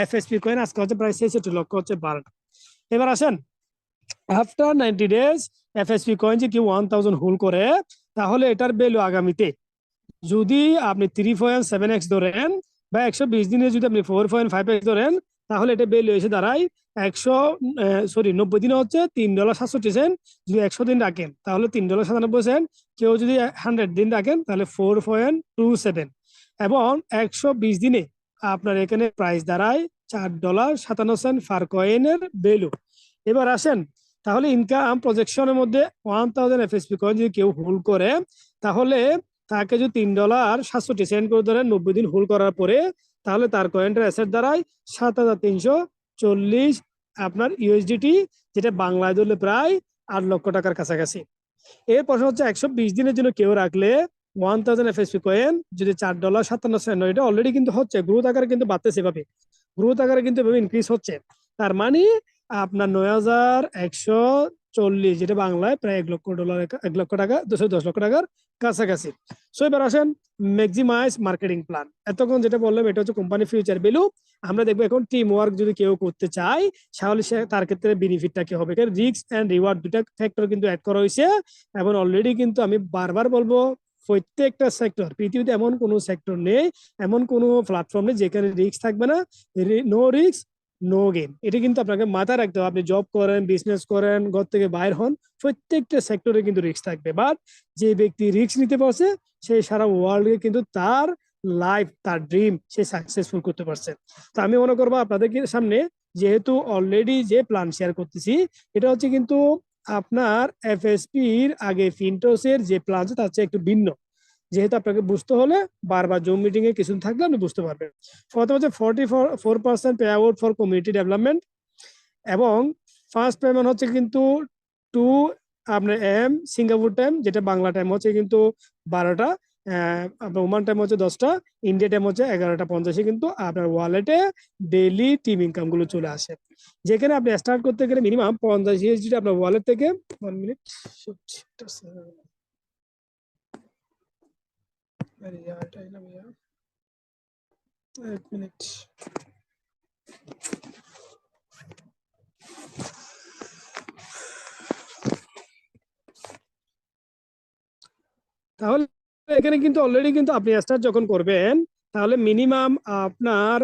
এফএসপি কয়েন আজকে হচ্ছে প্রায় 66 লক্ষ হচ্ছে 12। এবার আসেন, আফটার 90 ডেজ এফএসপি কয়েন যে কেউ 1000 হোল্ড করে, তাহলে এটার ভ্যালু আগামীতে যদি আপনি 3.7x ধরেন বা 120 দিনে যদি আপনি 4.5x ধরেন, তাহলে এটা ভ্যালু এসে দাঁড়ায় 90 দিনে হচ্ছে $3.67। যদি 100 দিন রাখেন তাহলে $3.97। কেউ যদি 100 দিন রাখেন তাহলে 4.27, এবং 120 দিনে আপনার এখানে প্রাইস দাঁড়ায় $4.57 পার কয়েনের ভ্যালু। এবার আসেন, তাহলে ইনকাম প্রজেকশনের মধ্যে 1000 এফএসপি কয়েন যদি কেউ হোল্ড করে, তাহলে তাকে যদি $3.67 করে ধরেন 90 দিন হোল্ড করার পরে, তাহলে তার কয়েনটার অ্যাসেট দাঁড়ায় 7,340 আপনার ইউএসডিটি, যেটা বাংলায় ধরলে প্রায় 8 লক্ষ টাকার কাছাকাছি। এর প্রশ্ন হচ্ছে 120 দিনের জন্য কেউ রাখলে 1000 এফএসপি কয়েন যদি $4.57, এটা অলরেডি কিন্তু হচ্ছে গ্রোথ আকারে কিন্তু বাড়তেছে, এভাবে গ্রোথ আকারে কিন্তু এভাবে ইনক্রিজ হচ্ছে। তার মানে আপনার 9,140, যেটা বাংলায় প্রায় $1 লক্ষ, $1,10,00,000 কাছাকাছি। সো এবার আসেন ম্যাক্সিমাইজ মার্কেটিং প্ল্যান। এতক্ষণ যেটা বললাম এটা হচ্ছে কোম্পানি ফিউচার ভ্যালু। আমরা দেখবো এখন টিম ওয়ার্ক যদি কেউ করতে চায়, তাহলে সে তার ক্ষেত্রে বেনিফিটটা কি হবে। রিস্ক এন্ড রিওয়ার্ড দুটা ফ্যাক্টর কিন্তু অ্যাড করা হয়েছে, এবং অলরেডি কিন্তু আমি বারবার বলবো প্রত্যেকটা সেক্টর, পৃথিবীতে এমন কোনো সেক্টর নেই, এমন কোনো প্ল্যাটফর্ম নেই যেখানে রিস্ক থাকবে না। নো রিস্ক নো গেম, এটা কিন্তু আপনাকে মাথায় রাখতে হবে। আপনি জব করেন, বিজনেস করেন, ঘর থেকে বাইর হন, প্রত্যেকটা সেক্টরে কিন্তু রিস্ক থাকবে। বাট যে ব্যক্তি রিস্ক নিতে পারছে, সে সারা ওয়ার্ল্ডে কিন্তু তার লাইফ, তার ড্রিম সে সাকসেসফুল করতে পারছে। তো আমি মনে করবো আপনাদের সামনে, যেহেতু অলরেডি যে প্ল্যান শেয়ার করতেছি, এটা হচ্ছে কিন্তু আপনার এফএসপির আগে ফিনটোসের যে প্ল্যান তার চেয়ে একটু ভিন্ন। যেহেতু আপনাকে বুঝতে হলে বারবার জুম মিটিং এ কিছু থাকলে আপনি বুঝতে পারবেন। প্রথম হচ্ছে 44% pay out for community development, এবং ফার্স্ট পেমেন্ট হচ্ছে কিন্তু 2 আপনার এম সিঙ্গাপুর টাইম, যেটা বাংলা টাইম হচ্ছে কিন্তু 12টা, আপনার ওমান টাইম হচ্ছে 10টা, ইন্ডিয়া টাইম হচ্ছে 11:50 কিন্তু আপনার ওয়ালেটে ডেইলি টিম ইনকাম গুলো চলে আসে। যেখানে আপনি স্টার্ট করতে গেলে মিনিমাম 50 ইউএসডি আপনার ওয়ালেট থেকে 1 মিনিট 1 মিনিট। তাহলে এখানে কিন্তু অলরেডি কিন্তু আপনি স্টার্ট যখন করবেন, তাহলে মিনিমাম আপনার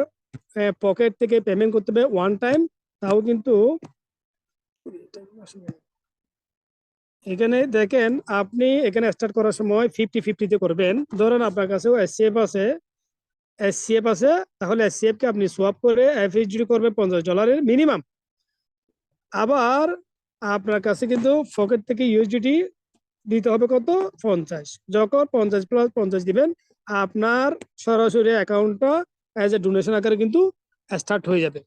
পকেট থেকে পেমেন্ট করতে হবে 1 টাইম। তাও কিন্তু এখানে দেখেন, আপনি এখানে স্টার্ট করার সময় 50-50 করবেন। ধরেন আপনার কাছেও এসসিএফ আছে, তাহলে এসসিএফ কে আপনি সোয়াপ করে এফএসডি করবেন $50 মিনিমাম। আবার আপনার কাছে কিন্তু পকেট থেকে ইউএসডিটি দিতে হবে কত, 50। যখন 50+50 দিবেন, আপনার সরাসরি অ্যাকাউন্টটা অ্যাজ এ ডোনেশন আকারে কিন্তু স্টার্ট হয়ে যাবে।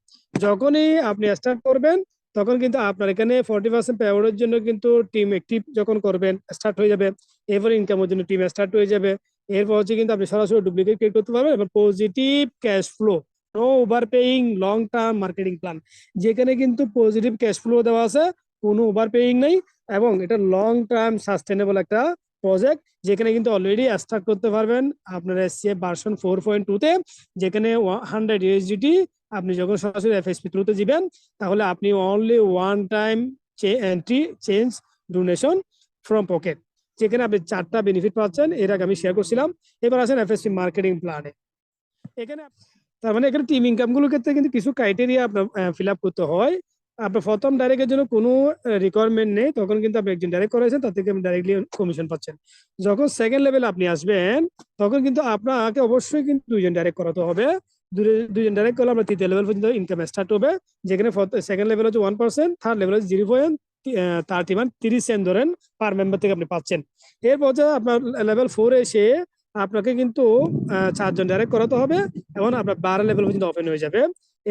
যখনই আপনি স্টার্ট করবেন, তখন কিন্তু আপনার এখানে 40% পে আউটের জন্য কিন্তু টিম অ্যাক্টিভ যখন করবেন স্টার্ট হয়ে যাবে, এরপর ইনকামের জন্য টিম স্টার্ট হয়ে যাবে, এরপর হচ্ছে কিন্তু আপনি সরাসরি ডুপ্লিকেট ক্রিয়েট করতে পারবেন এবং positive cash flow, no over paying, long term marketing plan, যেখানে কিন্তু পজিটিভ ক্যাশ ফ্লো দেওয়া আছে, কোনো ওভার পেইং নেই, এবং এটা লং টার্ম সাস্টেনেবল একটা প্রজেক্ট, যেখানে কিন্তু অলরেডি স্টার্ট করতে পারবেন আপনার এসসিএফ ভার্সন 4.2 তে, যেখানে 100 ইউএসডিটি আপনি যখন সরাসরি এফএসপি থ্রুতে দিবেন, তাহলে আপনি only one time entry change donation from pocket, যেখানে আপনি 4টা বেনিফিট পাচ্ছেন, এর আগে আমি শেয়ার করছিলাম। এবার আসেন এফএসপি মার্কেটিং প্ল্যানে। এখানে তার মানে এখানে টিম ইনকাম গুলোর ক্ষেত্রে কিন্তু কিছু ক্রাইটেরিয়া আপনার ফিল আপ করতে হয়। আপনার প্রথম ডাইরেক্টের জন্য কোনো রিকোয়ারমেন্ট নেই, তখন কিন্তু আপনি একজন ডাইরেক্ট করেছেন, তার থেকে আপনি ডাইরেক্টলি কমিশন পাচ্ছেন। যখন সেকেন্ড লেভেলে আপনি আসবেন, তখন কিন্তু আপনাকে অবশ্যই কিন্তু দুইজন ডাইরেক্ট করাতে হবে। দুইজন ডাইরেক্ট করলে আপনার তৃতীয় লেভেল পর্যন্ত ইনকাম স্টার্ট হবে, যেখানে সেকেন্ড লেভেল হচ্ছে 1%, থার্ড লেভেল হচ্ছে 0.30 সেন্ট ধরেন পার মেম্বার থেকে আপনি পাচ্ছেন। এরপর আপনার লেভেল 4 এসে আপনাকে কিন্তু 4জন ডাইরেক্ট করাতে হবে, এবং আপনার 12 লেভেল পর্যন্ত ওপেন হয়ে যাবে।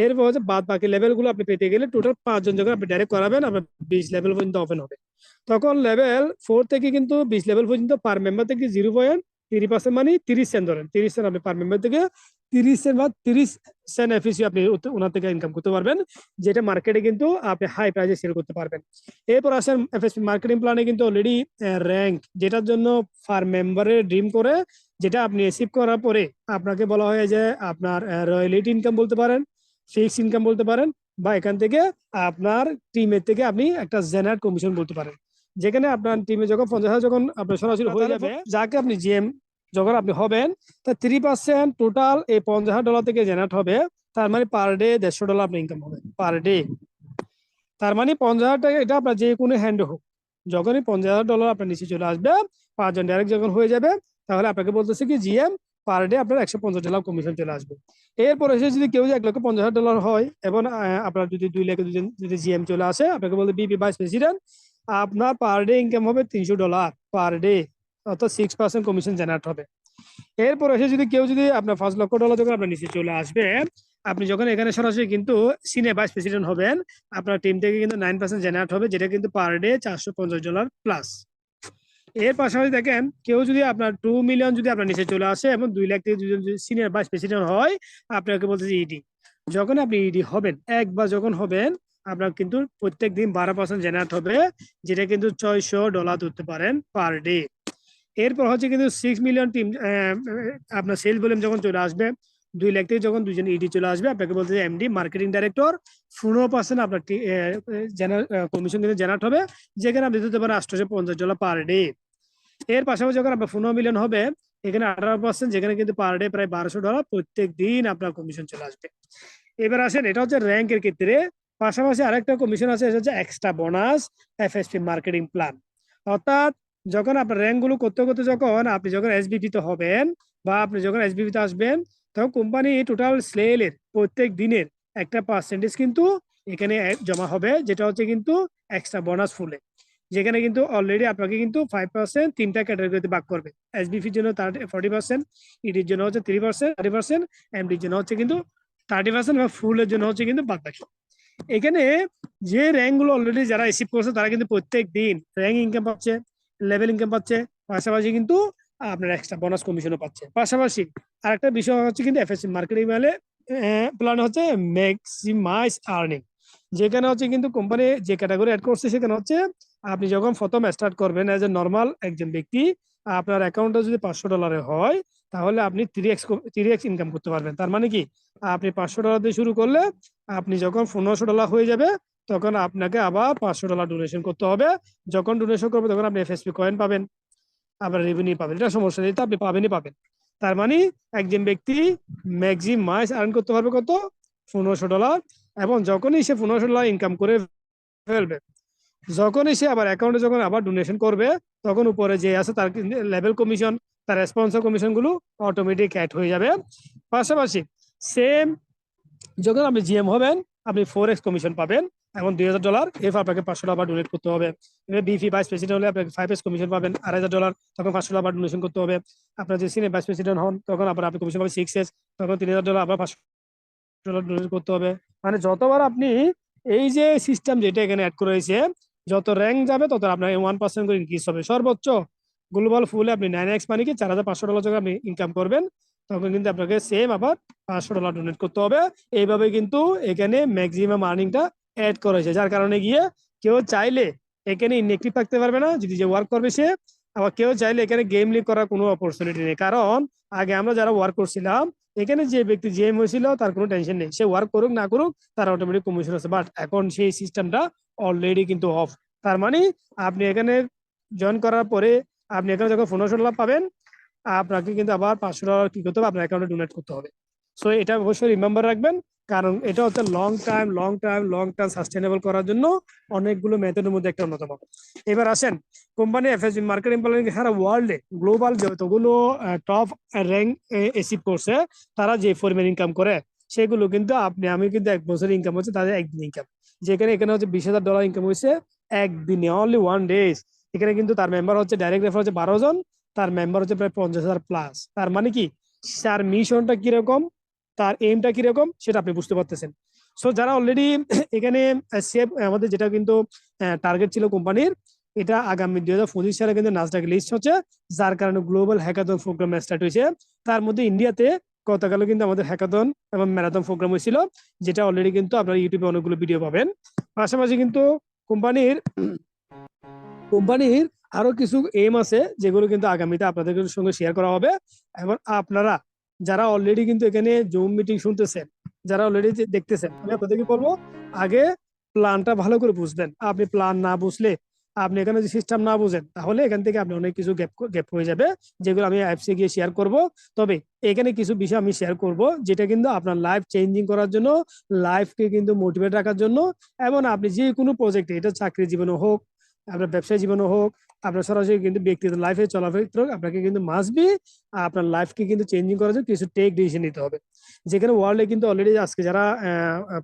এরপর হচ্ছে বাদ বাকি লেভেল গুলো আপনি পেতে গেলে টোটাল 5জন যখন আপনি ডাইরেক্ট করাবেন, আপনার 20 লেভেল পর্যন্ত ওপেন হবে। তখন লেভেল 4 থেকে কিন্তু 20 লেভেল পর্যন্ত পার মেম্বার থেকে 0.30% মানে 30 সেন্ট ধরেন, 30 সেন্ট আপনি পার মেম্বার থেকে 30 সেন্ট বা 30 সেন্ট এফিসি আপনি ওনার থেকে ইনকাম করতে পারবেন, যেটা মার্কেটে কিন্তু আপনি হাই প্রাইসে সেল করতে পারবেন। এরপর আসেন এফএসপি মার্কেটিং প্ল্যানে কিন্তু অলরেডি র্যাঙ্ক, যেটার জন্য পার মেম্বারের ড্রিম করে, যেটা আপনি অ্যাচিভ করার পরে আপনাকে বলা হয় যে আপনার রয়্যালিটি ইনকাম বলতে পারেন, ফিক্স ইনকাম বলতে পারেন, বা এখান থেকে আপনার টিমের থেকে আপনি একটা জেনারেট কমিশন বলতে পারেন, যেখানে আপনার টিমে যখন 50,000 যখন আপনার সরাসরি হয়ে যাবে, যাকে আপনি জিএম যখন আপনি হবেন, তা 3% টোটাল এই $50,000 থেকে জেনারেট হবে। তার মানে পার ডে $150 আপনি ইনকাম হবে পার ডে। তার মানে 50,000 টাকা, এটা আপনার যে কোনো হ্যান্ডে হোক, যখনই $50,000 আপনার নিচে চলে আসবে, 5জন ডাইরেক্ট যখন হয়ে যাবে, তাহলে আপনাকে বলতেছে কি জিএম পার ডে আপনার $150 কমিশন চলে আসবে। এরপর এসে যদি কেউ $1,50,000 হয়, এবং আপনার যদি 2 লাখ যদি জিএম চলে আসে, আপনাকে বলতে বিপি ভাইস প্রেসিডেন্ট, আপনার পার ডে ইনকাম হবে $300 পার ডে, অর্থাৎ 6% কমিশন জেনারেট হবে। এরপর এসে যদি কেউ যদি আপনার $5 লক্ষ যখন আপনার নিচে চলে আসবে, আপনি যখন এখানে সরাসরি কিন্তু সিনিয়র ভাইস প্রেসিডেন্ট হবেন, আপনার টিম থেকে কিন্তু 9% জেনারেট হবে, যেটা কিন্তু পার ডে $450 প্লাস। এর পাশাপাশি দেখেন, কেউ যদি আপনার 2 মিলিয়ন যদি আপনার নিচে চলে আসে এবং 2 লাখ থেকে দুজন সিনিয়র ভাইস প্রেসিডেন্ট হয়, আপনাকে বলতেছে ইডি। যখন আপনি ইডি হবেন, একবার যখন হবেন, আপনার কিন্তু প্রত্যেক দিন 12% জেনারেট হবে, যেটা কিন্তু $600 ধরতে পারেন পার ডে। এরপর হচ্ছে কিন্তু 6 মিলিয়ন টিম আপনার সেল ভলিউম যখন চলে আসবে, 2 লাখ থেকে যখন দুজন ইডি চলে আসবে, আপনাকে বলতে এমডি মার্কেটিং ডাইরেক্টর 15% আপনার কমিশন কিন্তু জেনারেট হবে, যেখানে আপনি দিতে পারেন $850 পার ডে। এর পাশাপাশি যখন আপনার 15 মিলিয়ন হবে, এখানে 18%, যেখানে কিন্তু পার ডে প্রায় $1200 প্রত্যেক দিন আপনার কমিশন চলে আসবে। এবার আসেন, এটা হচ্ছে র্যাঙ্কের ক্ষেত্রে। পাশাপাশি আরেকটা কমিশন আছে, এটা হচ্ছে এক্সট্রা বোনাস এফএসপি মার্কেটিং প্ল্যান। অর্থাৎ যখন আপনার র্যাঙ্ক গুলো করতে করতে যখন আপনি যখন এসবিপি তে হবেন, বা আপনি যখন এসবিপি তে আসবেন, তখন কোম্পানি টোটাল সেলের প্রত্যেক দিনের একটা পার্সেন্টেজ কিন্তু এখানে জমা হবে, যেটা হচ্ছে কিন্তু এক্সট্রা বোনাস ফুলে, যেখানে কিন্তু অলরেডি আপনাকে কিন্তু 5% 3টা ক্যাটাগরিতে ভাগ করবে। এসবিপির জন্য 40%, ইডির জন্য হচ্ছে 30%, এমডির জন্য হচ্ছে কিন্তু 30%, বা ফুলের জন্য হচ্ছে কিন্তু বাদ বাকি। এখানে যে র্যাঙ্ক গুলো অলরেডি যারা রিসিভ করছে, তারা কিন্তু প্রত্যেক দিন র্যাঙ্ক ইনকাম পাচ্ছে, লেভেল ইনকাম পাচ্ছে, পাশাপাশি কিন্তু আপনার এক্সট্রা বোনাস কমিশনও পাচ্ছে। পাশাপাশি আরেকটা বিষয় হচ্ছে কিন্তু এফএসসি মার্কেটিং প্ল্যান হচ্ছে ম্যাক্সিমাইজ আর্নিং, যেখানে হচ্ছে কিন্তু কোম্পানি যে ক্যাটাগরি অ্যাড করছে, সেখানে হচ্ছে আপনি যখন প্রথম স্টার্ট করবেন এজ এ নর্মাল একজন ব্যক্তি, আপনার অ্যাকাউন্টে যদি $500 হয়, তাহলে আপনি 3x ইনকাম করতে পারবেন। তার মানে কি, আপনি $500 দিয়ে শুরু করলে আপনি যখন $1500 হয়ে যাবে, তখন আপনাকে আবার $500 ডোনেশন করতে হবে। যখন ডোনেশন করবে, তখন আপনি এফএসপি কয়েন পাবেন, আবার রেভিনিউ পাবেন। এটা সমস্যা নেই, আপনি পাবেনই পাবেন। তার মানে একজন ব্যক্তি ম্যাক্সিমাইজ আর্ন করতে পারবে কত, $1500। এবং যখনই সে $1500 ইনকাম করে ফেলবে, যখনই সে আবার অ্যাকাউন্টে যখন আবার ডোনেশন করবে, তখন উপরে যে আছে তার লেভেল কমিশন, তার স্পন্সর কমিশন গুলো অটোমেটিক অ্যাড হয়ে যাবে। পাশাপাশি সেম যখন আপনি জিএম হবেন, আপনি 4x কমিশন পাবেন, এবং $2000, এরপর আপনাকে $500 ডোনেট করতে হবে। বিপি ভাইস প্রেসিডেন্ট হলে আপনাকে 5x কমিশন পাবেন, $2500, তখন $500 ডোনেশন করতে হবে। আপনার যে সিনিয়র ভাইস প্রেসিডেন্ট হন, তখন আবার আপনি কমিশন পাবেন 6x, তখন $3000, আবার $500 ডোনেট করতে হবে। মানে যতবার আপনি এই যে সিস্টেম যেটা এখানে অ্যাড করা হয়েছে, যত র্যাঙ্ক যাবে তত আপনার 1% করে ইনক্রিজ হবে সর্বোচ্চ। গ্লোবাল ফুলে আপনি 9x মানে কি $4,500 যখন আপনি ইনকাম করবেন, তখন কিন্তু আপনাকে সেম আবার $500 ডোনেট করতে হবে। এইভাবে কিন্তু এখানে ম্যাক্সিমাম আর্নিংটা অ্যাড করা হয়েছে, যার কারণে গিয়ে কেউ চাইলে এখানে ইনএক্টিভ থাকতে পারবে না যদি যে ওয়ার্ক করবে সে। আবার কেউ চাইলে এখানে গেম লিগ করার কোনো অপরচুনিটি নেই, কারণ আগে আমরা যারা ওয়ার্ক করছিলাম এখানে যে ব্যক্তি জেম হয়েছিল তার কোনো টেনশন নেই, সে ওয়ার্ক করুক না করুক তার অটোমেটিক কমিশন আছে। বাট এখন সেই সিস্টেমটা অলরেডি কিন্তু অফ। তার মানে আপনি এখানে জয়েন করার পরে আপনি এখানে যখন $1500 পাবেন, আপনাকে কিন্তু আবার $500 কি করতে হবে, আপনার অ্যাকাউন্টে ডোনেট করতে হবে। সো এটা অবশ্যই রিমেম্বার রাখবেন, কারণ এটা হচ্ছে লং টার্ম সাস্টেনেবল করার জন্য অনেকগুলো মেথডের মধ্যে একটা অন্যতম। এবার আসেন, কোম্পানি এফএসবি মার্কেট ইম্প্যাক্ট সারা ওয়ার্ল্ডে গ্লোবাল যতগুলো টপ র্যাঙ্ক অ্যাচিভ করছে, তারা যে পরিমাণ ইনকাম করে সেগুলো কিন্তু আপনি আমি কিন্তু এক বছর ইনকাম হচ্ছে তাদের একদিন ইনকাম। যেখানে এখানে হচ্ছে $20,000 ইনকাম হয়েছে একদিনে, অনলি 1 ডেজ। এখানে কিন্তু তার মেম্বার হচ্ছে ডাইরেক্ট রেফার হচ্ছে 12 জন, তার মেম্বার হচ্ছে প্রায় 50,000 প্লাস। তার মানে কি তার মিশনটা কিরকম, তার এইমটা কিরকম সেটা আপনি বুঝতে পারতেছেন। সো যারা অলরেডি এখানে সেভ আমাদের যেটা কিন্তু টার্গেট ছিল কোম্পানির, এটা আগামী 2025 সালে কিন্তু নাসডাক লিস্ট হচ্ছে, যার কারণে গ্লোবাল হ্যাকাথন প্রোগ্রাম স্টার্ট হয়েছে। তার মধ্যে ইন্ডিয়াতে গতকালও কিন্তু আমাদের হ্যাকাথন এবং ম্যারাথন প্রোগ্রাম হয়েছিল, যেটা অলরেডি কিন্তু আপনারা ইউটিউবে অনেকগুলো ভিডিও পাবেন। পাশাপাশি কিন্তু কোম্পানির কোম্পানির আরো কিছু এম আছে যেগুলো কিন্তু আগামীতে আপনাদের সঙ্গে শেয়ার করা হবে। এবং আপনারা যারা অলরেডি কিন্তু এখানে জুম মিটিং শুনতেছেন, যারা অলরেডি দেখতেছেন, আমি আপনাদেরকে বলবো আগে প্ল্যানটা ভালো করে বুঝবেন। আপনি প্ল্যান না বুঝলে, আপনি এখানে যে সিস্টেম না বুঝেন, তাহলে এখান থেকে আপনি অনেক কিছু গ্যাপ হয়ে যাবে, যেগুলো আমি অ্যাপসে গিয়ে শেয়ার করব। তবে এখানে কিছু বিষয় আমি শেয়ার করব যেটা কিন্তু আপনার লাইফ চেঞ্জিং করার জন্য, লাইফকে কিন্তু মোটিভেট রাখার জন্য, এবং আপনি যে কোনো প্রজেক্টে, এটা চাকরি জীবনে হোক, আপনার ব্যবসায় জীবনে হোক, আপনার সরাসরি কিন্তু ব্যক্তিগত লাইফে চলাফেরা হোক, আপনাকে কিন্তু মাস্ট বি আপনার লাইফকে কিন্তু চেঞ্জিং করার জন্য কিছু টেক ডিসিশন নিতে হবে। যেখানে ওয়ার্ল্ডে কিন্তু অলরেডি আজকে যারা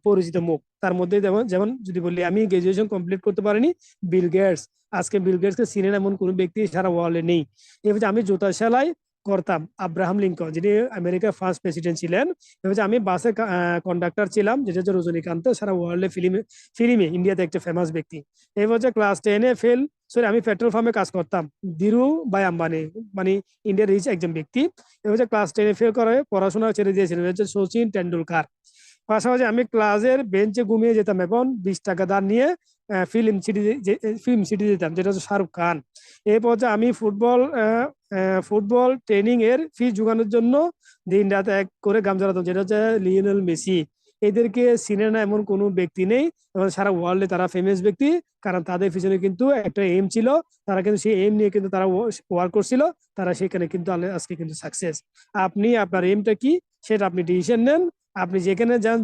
পরিচিত মুখ, তার মধ্যে যেমন যেমন যদি বলি আমি গ্রাজুয়েশন কমপ্লিট করতে পারিনি, বিল গেটস। আজকে বিল গেটসকে চিনেন এমন কোনো ব্যক্তি সারা ওয়ার্ল্ডে নেই। এবার আমি জুতা সেলাই করতাম, আব্রাহাম লিঙ্কন যিনি আমেরিকার ফার্স্ট প্রেসিডেন্ট ছিলেন। এবার আমি বাসে কন্ডাক্টর ছিলাম, যেটা হচ্ছে রজনীকান্ত, সারা ওয়ার্ল্ডে ফিল্মে ইন্ডিয়াতে একটা ফেমাস ব্যক্তি। এবার হচ্ছে ক্লাস 10-এ ফেল, সরি আমি পেট্রোল পাম্পে কাজ করতাম, ধীরু ভাই আম্বানি, মানে ইন্ডিয়ার রিচ একজন ব্যক্তি। এবার হচ্ছে ক্লাস 10-এ ফেল করে পড়াশোনা ছেড়ে দিয়েছিলেন, হচ্ছে সচিন টেন্ডুলকার। পাশাপাশি আমি ক্লাসের বেঞ্চে ঘুমিয়ে যেতাম এবং 20 টাকা দান নিয়ে ফিল্ম সিটি যেতাম, যেটা হচ্ছে শাহরুখ খান। এরপর হচ্ছে আমি ফুটবল ট্রেনিং এর ফি জোগানোর জন্য দিন রাত এক করে গাম জ্বালাতাম, যেটা হচ্ছে লিওনেল মেসি। এদেরকে চিনে না এমন কোনো ব্যক্তি নেই, এবং সারা ওয়ার্ল্ডে তারা ফেমাস ব্যক্তি, কারণ তাদের পিছনে কিন্তু একটা এম ছিল। তারা কিন্তু সেই এম নিয়ে কিন্তু তারা ওয়ার্ক করছিল, তারা সেখানে কিন্তু আজকে কিন্তু সাকসেস। আপনি আপনার এমটা কি সেটা আপনি ডিসিশন নেন। আপনি যেখানে যান,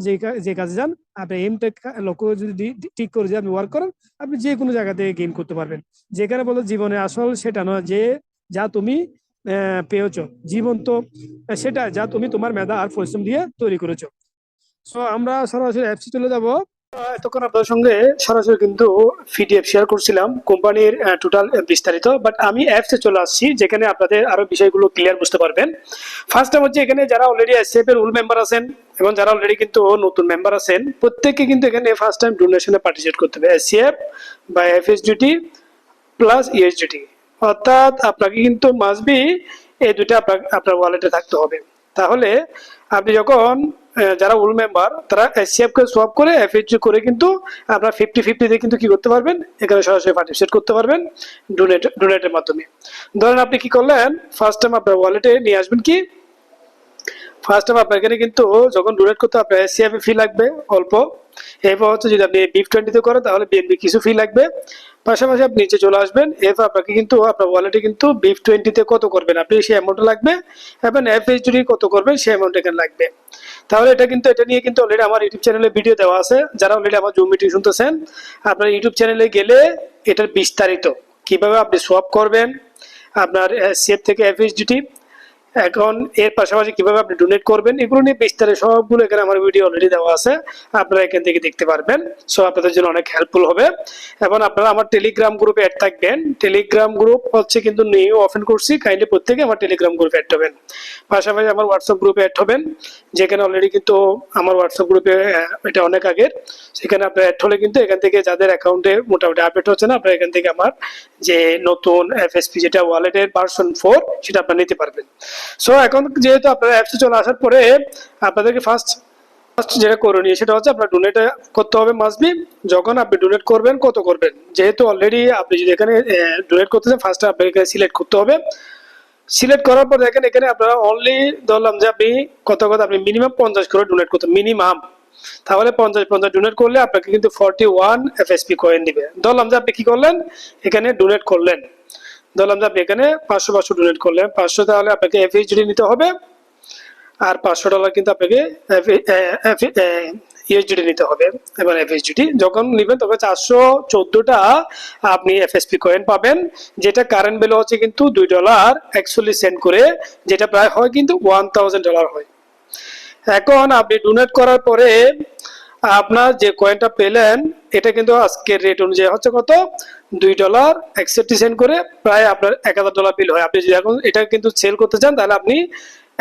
যে কাজে যান, আপনি এমটা লক্ষ্য যদি ঠিক করে যে আপনি ওয়ার্ক করেন, আপনি যে কোনো জায়গা থেকে গেইন করতে পারবেন। যেখানে বলো জীবনে আসল সেটা নয় যে যা তুমি পেয়েছো, জীবন তো সেটা যা তুমি তোমার মেধা আর পরিশ্রম দিয়ে তৈরি করেছো। সো আমরা সরাসরি অ্যাপসে চলে যাব। এতক্ষণ আপনাদের সঙ্গে সরাসরি কিন্তু পিডিএফ শেয়ার করছিলাম কোম্পানির টোটাল বিস্তারিত, বাট আমি অ্যাপসে চলে আসছি যেখানে আপনাদের আরো বিষয়গুলো ক্লিয়ার বুঝতে পারবেন। ফার্স্ট টাইম হচ্ছে এখানে যারা অলরেডি এসএফ এর রুল মেম্বার আছেন এবং যারা অলরেডি কিন্তু নতুন মেম্বার আছেন, প্রত্যেককে কিন্তু এখানে ফার্স্ট টাইম ডোনেশনে পার্টিসিপেট করতে হবে, এসএফ বা এফএসডিটি প্লাস ইএসডিটি। অর্থাৎ আপনাকে কিন্তু মাস্ট বি এই দুইটা আপনার ওয়ালেটে থাকতে হবে। তাহলে আপনি যখন যারা উল মেম্বার তারা এসসিএফ কে সোয়াপ করে এফএইচজি করে কিন্তু আপনার 50-50 দিয়ে কিন্তু কি করতে পারবেন, এখানে সরাসরি পার্টিসিপেট করতে পারবেন ডোনেটের মাধ্যমে। ধরেন আপনি কি করলেন, ফার্স্ট টাইম আপনার ওয়ালেটে নিয়ে আসবেন কি, ফার্স্ট টাইম আপনার এখানে কিন্তু যখন ডোনেট করতে আপনার এসসিএফ ফি লাগবে অল্প। এরপর হচ্ছে যদি আপনি BIF20 করেন তাহলে বিএনবি কিছু ফি লাগবে। পাশাপাশি আপনি নিচে চলে আসবেন, এরপর আপনাকে কিন্তু আপনার ওয়ালেটে কিন্তু BIF20 কত করবেন আপনি সেই অ্যামাউন্ট লাগবে, এবং এফএইচডি কত করবেন সেই অ্যামাউন্ট এখানে লাগবে। তাহলে এটা নিয়ে কিন্তু অলরেডি আমার ইউটিউব চ্যানেলে ভিডিও দেওয়া আছে। যারা অলরেডি আমার জুম মিটিং শুনতেছেন, আপনার ইউটিউব চ্যানেলে গেলে এটার বিস্তারিত কিভাবে আপনি সোয়াপ করবেন আপনার সেফ থেকে এফএইচডি, এখন এর পাশাপাশি কিভাবে আপনি ডোনেট করবেন এগুলো নিয়ে বিস্তারিত সবগুলো এখানে আমার ভিডিও অলরেডি দেওয়া আছে, আপনারা এখান থেকে দেখতে পারবেন। সো আপনাদের জন্য অনেক হেল্পফুল হবে। এবং আপনারা আমার টেলিগ্রাম গ্রুপে অ্যাড থাকবেন। টেলিগ্রাম গ্রুপ হচ্ছে কিন্তু নিউ ওপেন করছি, কাইন্ডলি প্রত্যেকে আমার টেলিগ্রাম গ্রুপে অ্যাড হবেন। পাশাপাশি আমার হোয়াটসঅ্যাপ গ্রুপে অ্যাড হবেন, যেখানে অলরেডি কিন্তু আমার হোয়াটসঅ্যাপ গ্রুপে এটা অনেক আগের, সেখানে আপনার অ্যাড হলে কিন্তু এখান থেকে যাদের অ্যাকাউন্টে মোটামুটি আপডেট হচ্ছে না, আপনারা এখান থেকে আমার যে নতুন এফএসপি যেটা ওয়ালেটের ভার্সন 4 সেটা আপনারা নিতে পারবেন। সো এখন যেহেতু আপনারা অ্যাপসে চলে আসার পরে আপনাদেরকে ফার্স্ট যেটা করণীয় সেটা হচ্ছে আপনার ডোনেট করতে হবে মাস্ট বি। যখন আপনি ডোনেট করবেন কত করবেন, যেহেতু অলরেডি আপনি যদি এখানে ডোনেট করতেছেন ফার্স্ট আপনাকে সিলেক্ট করতে হবে। সিলেক্ট করার পর দেখেন এখানে আপনারা অনলি ধরলাম যে আপনি কত আপনি মিনিমাম 50 করে ডোনেট করতে মিনিমাম, তাহলে 50 ডোনেট করলে আপনাকে কিন্তু 41 এফএসপি কয়েন দিবে। ধরলাম যে আপনি কি করলেন, এখানে ডোনেট করলেন, ধরলাম যে আপনি এখানে 500 ডোনেট করলেন 500, তাহলে আপনাকে এফএসডি নিতে হবে, আর $500 কিন্তু আপনাকে ইউএসডি নিতে হবে। এবার এফএসডি যখন নেবেন তখন 414টা আপনি এফএসপি কয়েন পাবেন, যেটা কারেন্ট ভ্যালু হচ্ছে কিন্তু $2.41 করে, যেটা প্রায় হয় কিন্তু $1000 হয়। এখন আপনি ডোনেট করার পরে আপনার যে কয়েনটা পেলেন এটা কিন্তু আজকের রেট অনুযায়ী হচ্ছে কত, $2.61 করে, প্রায় আপনার $1000 বিল হয়। আপনি যদি এখন এটা কিন্তু সেল করতে চান তাহলে আপনি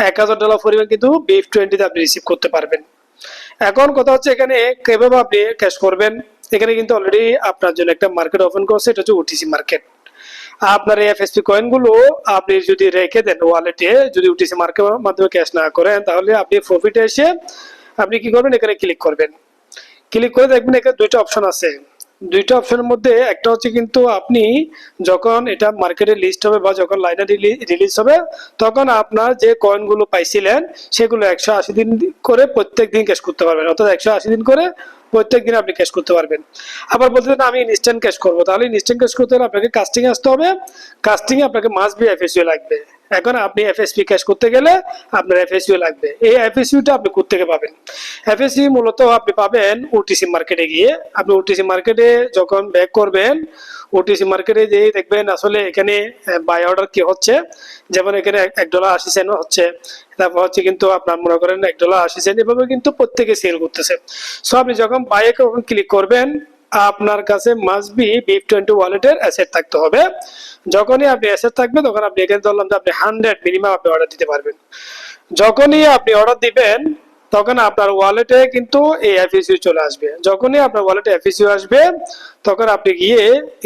$1000 পরিমাণ কিন্তু BIF20 আপনি রিসিভ করতে পারবেন। এখন কথা হচ্ছে এখানে কিভাবে আপনি ক্যাশ করবেন, এখানে কিন্তু অলরেডি আপনার জন্য একটা মার্কেট ওপেন করছে, এটা হচ্ছে ওটিসি মার্কেট। আপনার এই এফএসপি কয়েন গুলো আপনি যদি রেখে দেন ওয়ালেটে, যদি ওটিসি মার্কেটের মাধ্যমে ক্যাশ না করেন, তাহলে আপনি প্রফিটে এসে আপনি কি করবেন, এখানে ক্লিক করবেন। ক্লিক করে দেখবেন এখানে দুইটা অপশন আছে। দুইটা অপশনের মধ্যে একটা হচ্ছে কিন্তু আপনি যখন এটা মার্কেটে লিস্ট হবে বা যখন লাইনে রিলিজ হবে তখন আপনার যে কয়েনগুলো পাইছিলেন সেগুলো 180 দিন করে প্রত্যেক দিন ক্যাশ করতে পারবেন, অর্থাৎ 180 দিন করে প্রত্যেক দিন আপনি ক্যাশ করতে পারবেন। আবার বলতে চান আমি ইনস্ট্যান্ট ক্যাশ করবো, তাহলে ইনস্ট্যান্ট ক্যাশ করতে হলে আপনাকে কাস্টিং আসতে হবে, কাস্টিং এ আপনাকে মাস্ট বি এফএসইউ লাগবে। এখন আপনি এফএসপি ক্যাশ করতে গেলে আপনার এফএসইউ লাগবে। এই এফএসইউটা আপনি কোথা থেকে পাবেন, এফএসইউ মূলত আপনি পাবেন ওটিসি মার্কেটে গিয়ে। আপনি ওটিসি মার্কেটে যখন ব্যাক করবেন, ওটিসি মার্কেটে যে দেখবেন আসলে এখানে বাই অর্ডার কি হচ্ছে, যেমন এখানে $1.80 হচ্ছে, তারপর হচ্ছে কিন্তু আপনার মনে করেন $1.80 এভাবে কিন্তু প্রত্যেকে সেল করতেছে। সো আপনি যখন বাইয়ে ক্লিক করবেন আপনার কাছে মাস্ট বি BIF20 ওয়ালেটের অ্যাসেট থাকতে হবে। যখনই আপনি অ্যাসেট থাকবে তখন আপনি এখানে ধরলাম যে আপনি 100 মিনিমাম আপনি অর্ডার দিতে পারবেন। যখনই আপনি অর্ডার দিবেন তখন আপনার ওয়ালেটে কিন্তু এই এফএসইউ চলে আসবে। যখনই আপনার ওয়ালেটে এফএসইউ আসবে তখন আপনি গিয়ে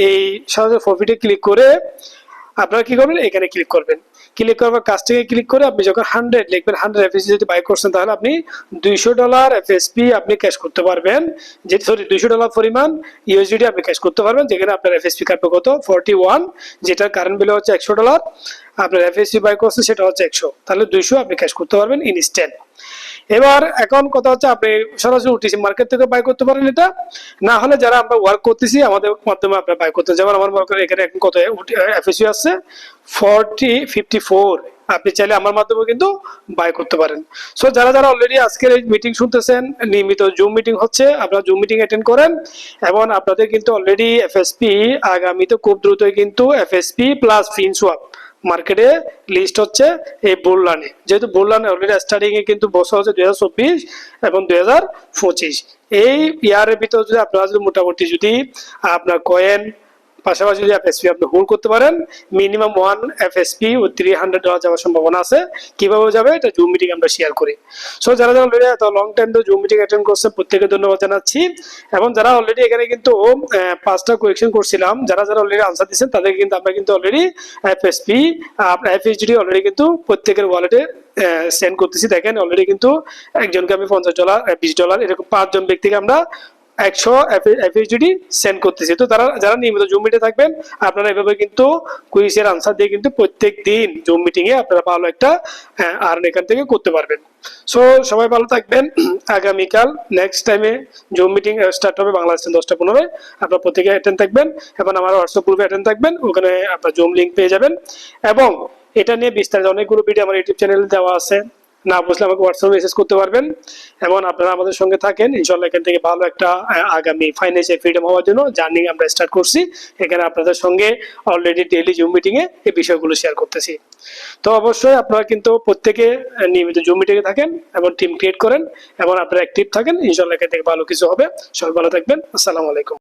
এই সরাসরি প্রফিটে ক্লিক করে আপনারা কি করবেন, এখানে ক্লিক করবেন। ক্লিক করার কাস্টিং এ ক্লিক করে আপনি যখন 100 লিখবেন, 100 এফএসপি যদি বাই করছেন তাহলে আপনি $200 এফএসপি আপনি ক্যাশ করতে পারবেন, যে সরি $200 পরিমাণ ইউএসডি আপনি ক্যাশ করতে পারবেন, যেখানে আপনার এফএসপি কাটবে কত 41, যেটার কারেন্ট ভ্যালু হচ্ছে $100, আপনার এফএসপি বাই করছে সেটা হচ্ছে 100, তাহলে 200 আপনি ক্যাশ করতে পারবেন ইনস্ট্যান্ট। এবার এখন কথা হচ্ছে আপনি সরাসরি ওটিসি মার্কেট থেকে বাই করতে পারেন এটা, না হলে যারা আমরা ওয়ার্ক করতেছি আমাদের মাধ্যমে আপনারা বাই করতে, যেমন আমার মনে করেন এখানে এখন কত এফএসইউ আসছে 54, আপনি চাইলে আমার মাধ্যমে কিন্তু বাই করতে পারেন। সো যারা যারা অলরেডি আজকের এই মিটিং শুনতেছেন, নিয়মিত জুম মিটিং হচ্ছে, আপনারা জুম মিটিং অ্যাটেন্ড করেন এবং আপনাদের কিন্তু অলরেডি এফএসপি আগামীতে খুব দ্রুতই কিন্তু এফএসপি প্লাস ফিনসোয়াপ মার্কেটে লিস্ট হচ্ছে এই বুললানে, যেহেতু বুললানে অলরেডি স্টার্টিং এ কিন্তু বছর হচ্ছে 2024 এবং 2025। এই ইয়ারের ভিতরে যদি আপনারা যদি মোটামুটি যদি আপনার কয়েন পাশাপাশি যদি এফএসপি আপনি হোল্ড করতে পারেন, মিনিমাম 1 এফএসপি ও $300 যাওয়ার সম্ভাবনা আছে। কিভাবে যাবে এটা জুম মিটিং আমরা শেয়ার করি। সো যারা যারা অলরেডি এত লং টাইম ধরে জুম মিটিং অ্যাটেন্ড করছেন প্রত্যেকে ধন্যবাদ জানাচ্ছি, এবং যারা অলরেডি এখানে কিন্তু 5টা কোয়েশ্চেন করছিলাম, যারা যারা অলরেডি আনসার দিচ্ছেন তাদেরকে কিন্তু আমরা কিন্তু অলরেডি এফএসপি আপনার এফএসডি অলরেডি কিন্তু প্রত্যেকের ওয়ালেটে সেন্ড করতেছি। দেখেন অলরেডি কিন্তু একজনকে আমি $50, $20 এরকম 5 জন ব্যক্তিকে আমরা 100 এফএসডি সেন্ড করতেছি। তো তারা যারা নিয়মিত জুম মিটে থাকবেন আপনারা এভাবে কিন্তু কুইজের আনসার দিয়ে কিন্তু প্রত্যেক দিন জুম মিটিং এ আপনারা ভালো একটা আর্ন এখান থেকে করতে পারবেন। সো সবাই ভালো থাকবেন। আগামীকাল নেক্সট টাইমে জুম মিটিং স্টার্ট হবে বাংলাদেশ 10:15। আপনারা প্রত্যেকে অ্যাটেন্ড থাকবেন এবং আমার হোয়াটসঅ্যাপ গ্রুপে অ্যাটেন্ড থাকবেন, ওখানে আপনারা জুম লিংক পেয়ে যাবেন। এবং এটা নিয়ে বিস্তারিত অনেকগুলো ভিডিও আমার ইউটিউব চ্যানেলে দেওয়া আছে, না বুঝলে আমাকে হোয়াটসঅ্যাপে মেসেজ করতে পারবেন। এবং আপনারা আমাদের সঙ্গে থাকেন, ইনশাল্লাহ এখান থেকে ভালো একটা আগামী ফাইন্যান্সিয়াল ফ্রিডম হওয়ার জন্য জার্নি আমরা স্টার্ট করছি। এখানে আপনাদের সঙ্গে অলরেডি ডেইলি জুম মিটিং এ এই বিষয়গুলো শেয়ার করতেছি। তো অবশ্যই আপনারা কিন্তু প্রত্যেকে নিয়মিত জুম মিটিং এ থাকেন এবং টিম ক্রিয়েট করেন এবং আপনারা অ্যাক্টিভ থাকেন, ইনশাল্লাহ এখান থেকে ভালো কিছু হবে। সবাই ভালো থাকবেন। আসসালামু আলাইকুম।